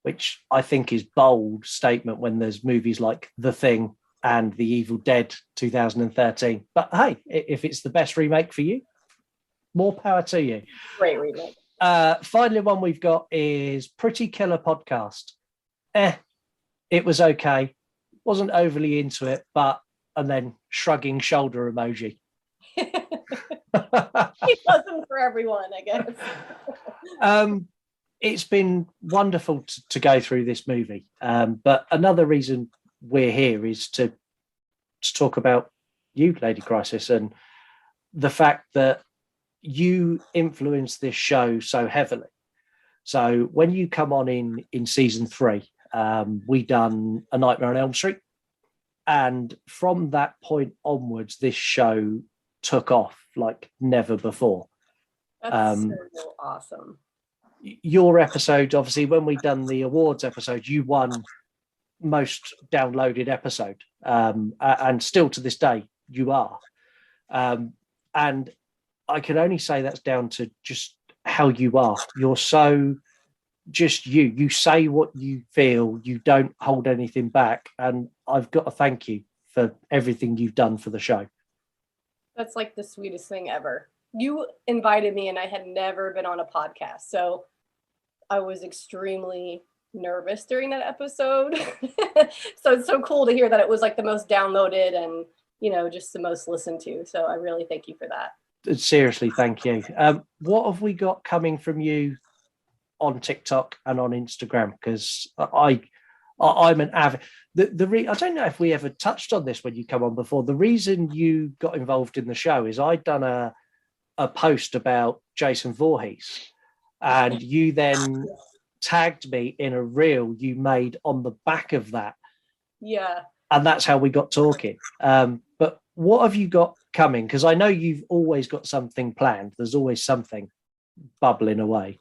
[SPEAKER 1] which I think is bold statement when there's movies like The Thing and The Evil Dead 2013. But hey, if it's the best remake for you, more power to you.
[SPEAKER 10] Great remake.
[SPEAKER 1] Finally, one we've got is Pretty Killer Podcast. It was okay. Wasn't overly into it, and then shrugging shoulder emoji.
[SPEAKER 10] It wasn't for everyone, I guess.
[SPEAKER 1] It's been wonderful to go through this movie. But another reason we're here is to talk about you, Ladycrysis, and the fact that you influenced this show so heavily. So when you come on in season 3, we done A Nightmare on Elm Street. And from that point onwards, this show took off like never before.
[SPEAKER 10] That's so awesome.
[SPEAKER 1] Your episode, obviously, when we done the awards episode, you won most downloaded episode. And still to this day, you are. And I can only say that's down to just how you are. You're so just you. You say what you feel. You don't hold anything back. And I've got to thank you for everything you've done for the show.
[SPEAKER 10] That's like the sweetest thing ever. You invited me and I had never been on a podcast. So I was extremely nervous during that episode. So it's so cool to hear that it was like the most downloaded and, just the most listened to. So I really thank you for that.
[SPEAKER 1] Seriously, thank you. What have we got coming from you on TikTok and on Instagram? Because I'm an avid. I don't know if we ever touched on this when you come on before. The reason you got involved in the show is I'd done a post about Jason Voorhees, and you then tagged me in a reel you made on the back of that.
[SPEAKER 10] Yeah.
[SPEAKER 1] And that's how we got talking. But what have you got coming? Because I know you've always got something planned. There's always something bubbling away.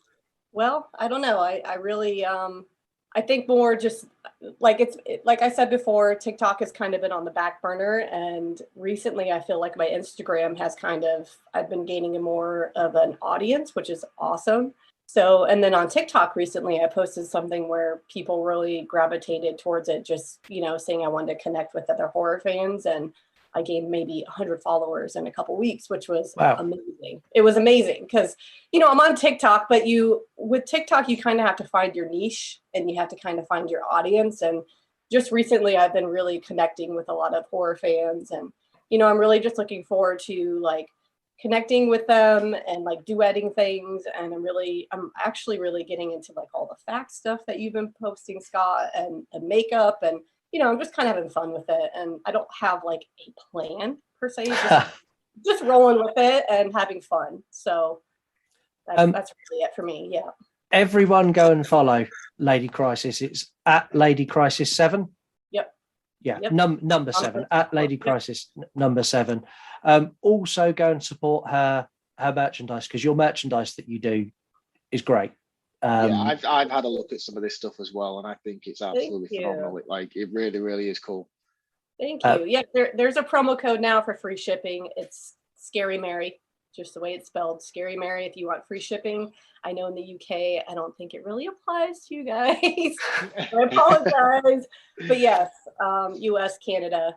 [SPEAKER 10] Well, I don't know. I really, I think more just like like I said before, TikTok has kind of been on the back burner. And recently I feel like my Instagram has I've been gaining more of an audience, which is awesome. So, and then on TikTok recently, I posted something where people really gravitated towards it, just, saying I wanted to connect with other horror fans. And I gained maybe 100 followers in a couple weeks, which was amazing. It was amazing because, I'm on TikTok, but with TikTok, you kind of have to find your niche and you have to kind of find your audience. And just recently, I've been really connecting with a lot of horror fans. And, I'm really just looking forward to connecting with them and duetting things. And I'm actually really getting into all the fact stuff that you've been posting, Scott, and makeup. And, I'm just kind of having fun with it. And I don't have a plan per se, just rolling with it and having fun. So that's really it for me. Yeah.
[SPEAKER 1] Everyone go and follow Ladycrysis. It's at Ladycrysis 7.
[SPEAKER 10] Yep.
[SPEAKER 1] Yeah.
[SPEAKER 10] Yep.
[SPEAKER 1] Number 7 at Ladycrysis number 7. Also go and support her merchandise, because your merchandise that you do is great.
[SPEAKER 2] I've had a look at some of this stuff as well, and I think it's absolutely phenomenal. It really, really is cool.
[SPEAKER 10] Thank you. Yeah, there's a promo code now for free shipping. It's Scary Mary, just the way it's spelled, Scary Mary. If you want free shipping, I know in the UK, I don't think it really applies to you guys. I apologize, but yes, US, Canada,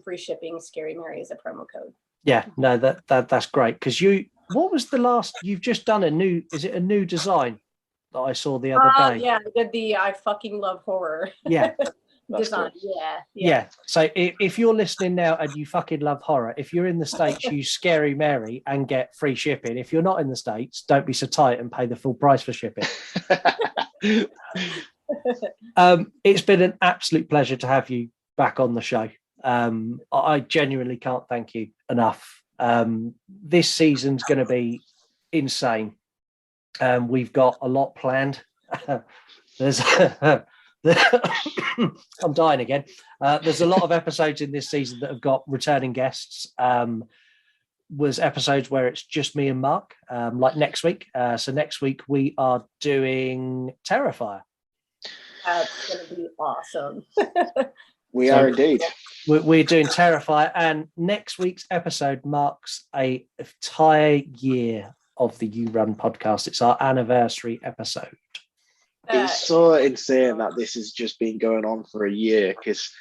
[SPEAKER 10] free shipping. Scary Mary is a promo code.
[SPEAKER 1] Yeah, no, that's great, because what was the last? You've just done a new design that I saw the other day?
[SPEAKER 10] Yeah, I did the I fucking love horror.
[SPEAKER 1] Yeah.
[SPEAKER 10] design.
[SPEAKER 1] Cool.
[SPEAKER 10] Yeah.
[SPEAKER 1] So if you're listening now and you fucking love horror, if you're in the States, use Scary Mary and get free shipping. If you're not in the States, don't be so tight and pay the full price for shipping. It's been an absolute pleasure to have you back on the show. I genuinely can't thank you enough. This season's going to be insane. We've got a lot planned. There's I'm dying again. There's a lot of episodes in this season that have got returning guests. Was episodes where it's just me and Marc, like next week. So next week we are doing Terrifier.
[SPEAKER 10] That's going to be awesome.
[SPEAKER 2] We are indeed.
[SPEAKER 1] We're doing Terrifier, and next week's episode marks an entire year of the You Run podcast. It's our anniversary episode.
[SPEAKER 2] It's so insane that this has just been going on for a year, because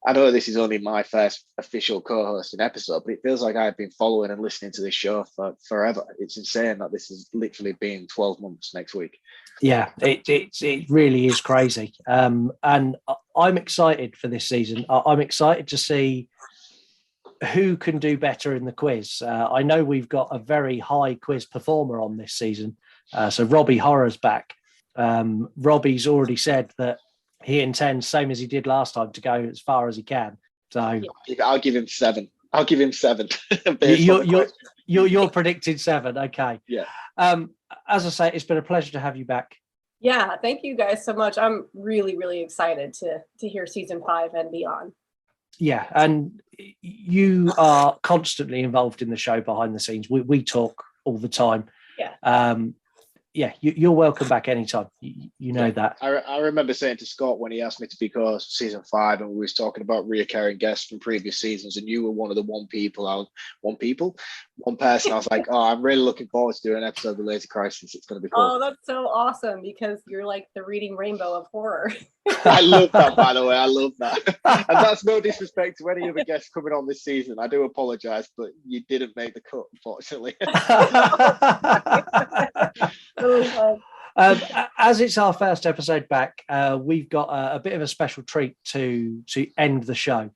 [SPEAKER 2] I know this is only my first official co-hosting episode, but it feels like I've been following and listening to this show for forever. It's insane that this has literally been 12 months next week.
[SPEAKER 1] Yeah, it really is crazy. And I'm excited for this season. I'm excited to see who can do better in the quiz. I know we've got a very high quiz performer on this season. So Robbie Horror's back. Robbie's already said that he intends, same as he did last time, to go as far as he can. So
[SPEAKER 2] I'll give him 7.
[SPEAKER 1] You're predicting 7. Okay.
[SPEAKER 2] Yeah.
[SPEAKER 1] As I say, it's been a pleasure to have you back.
[SPEAKER 10] Yeah, thank you guys so much. I'm really, really excited to hear season 5 and beyond.
[SPEAKER 1] Yeah, and you are constantly involved in the show behind the scenes. We talk all the time.
[SPEAKER 10] Yeah.
[SPEAKER 1] You're welcome back anytime. You know that.
[SPEAKER 2] I remember saying to Scott when he asked me to be co-host season 5, and we was talking about reoccurring guests from previous seasons, and you were one of the one person. I was like, oh, I'm really looking forward to doing an episode of Ladycrysis. It's going to be cool.
[SPEAKER 10] Oh, that's so awesome, because you're like the reading rainbow of horror.
[SPEAKER 2] I love that, by the way. I love that. And that's no disrespect to any other guests coming on this season. I do apologize, but you didn't make the cut, unfortunately.
[SPEAKER 1] As it's our first episode back, we've got a bit of a special treat to end the show.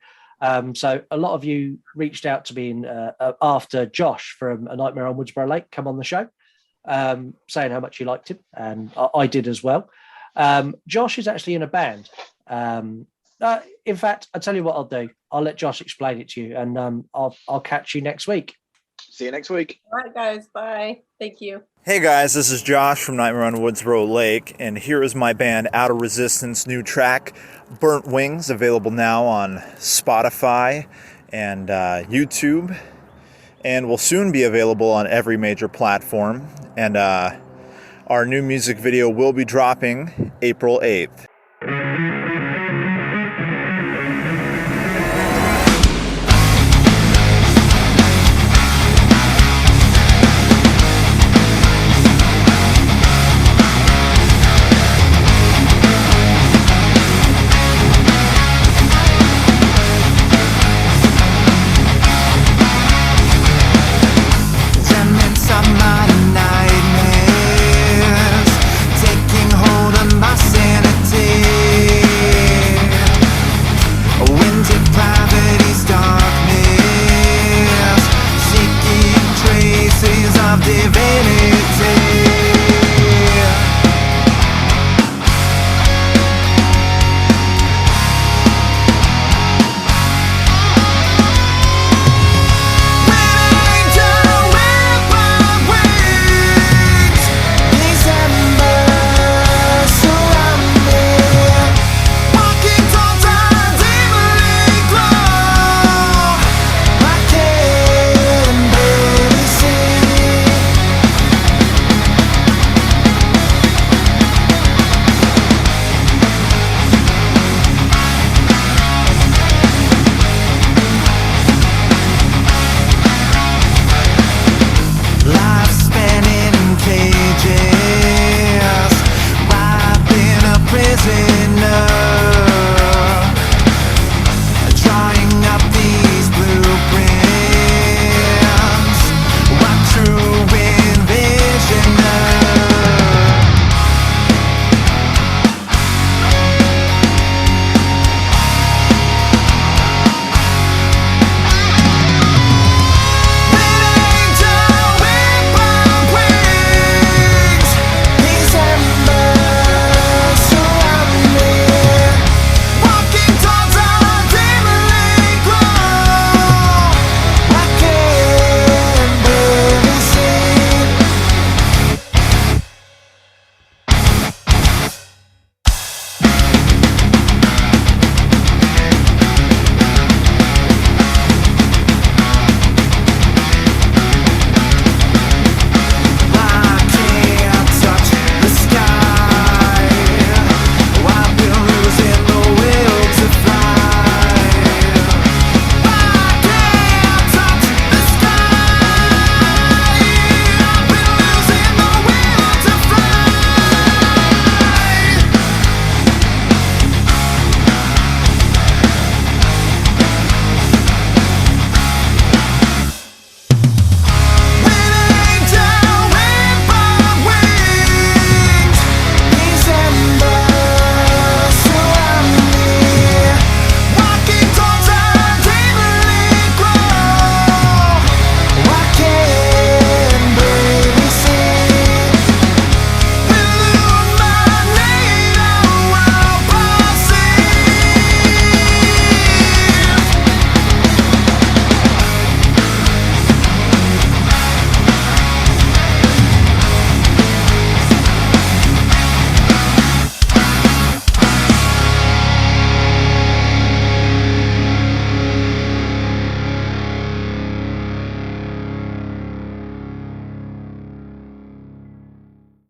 [SPEAKER 1] So a lot of you reached out to me after Josh from A Nightmare on Woodsboro Lake come on the show, saying how much you liked him, and I did as well. Josh is actually in a band. In fact, I'll tell you what I'll do. I'll let Josh explain it to you, and I'll catch you next week.
[SPEAKER 2] See you next week.
[SPEAKER 10] All right, guys. Bye. Thank you.
[SPEAKER 20] Hey guys, this is Josh from Nightmare on Woodsboro Lake, and here is my band Out of Resistance new track, Burnt Wings, available now on Spotify and YouTube, and will soon be available on every major platform. And our new music video will be dropping April 8th.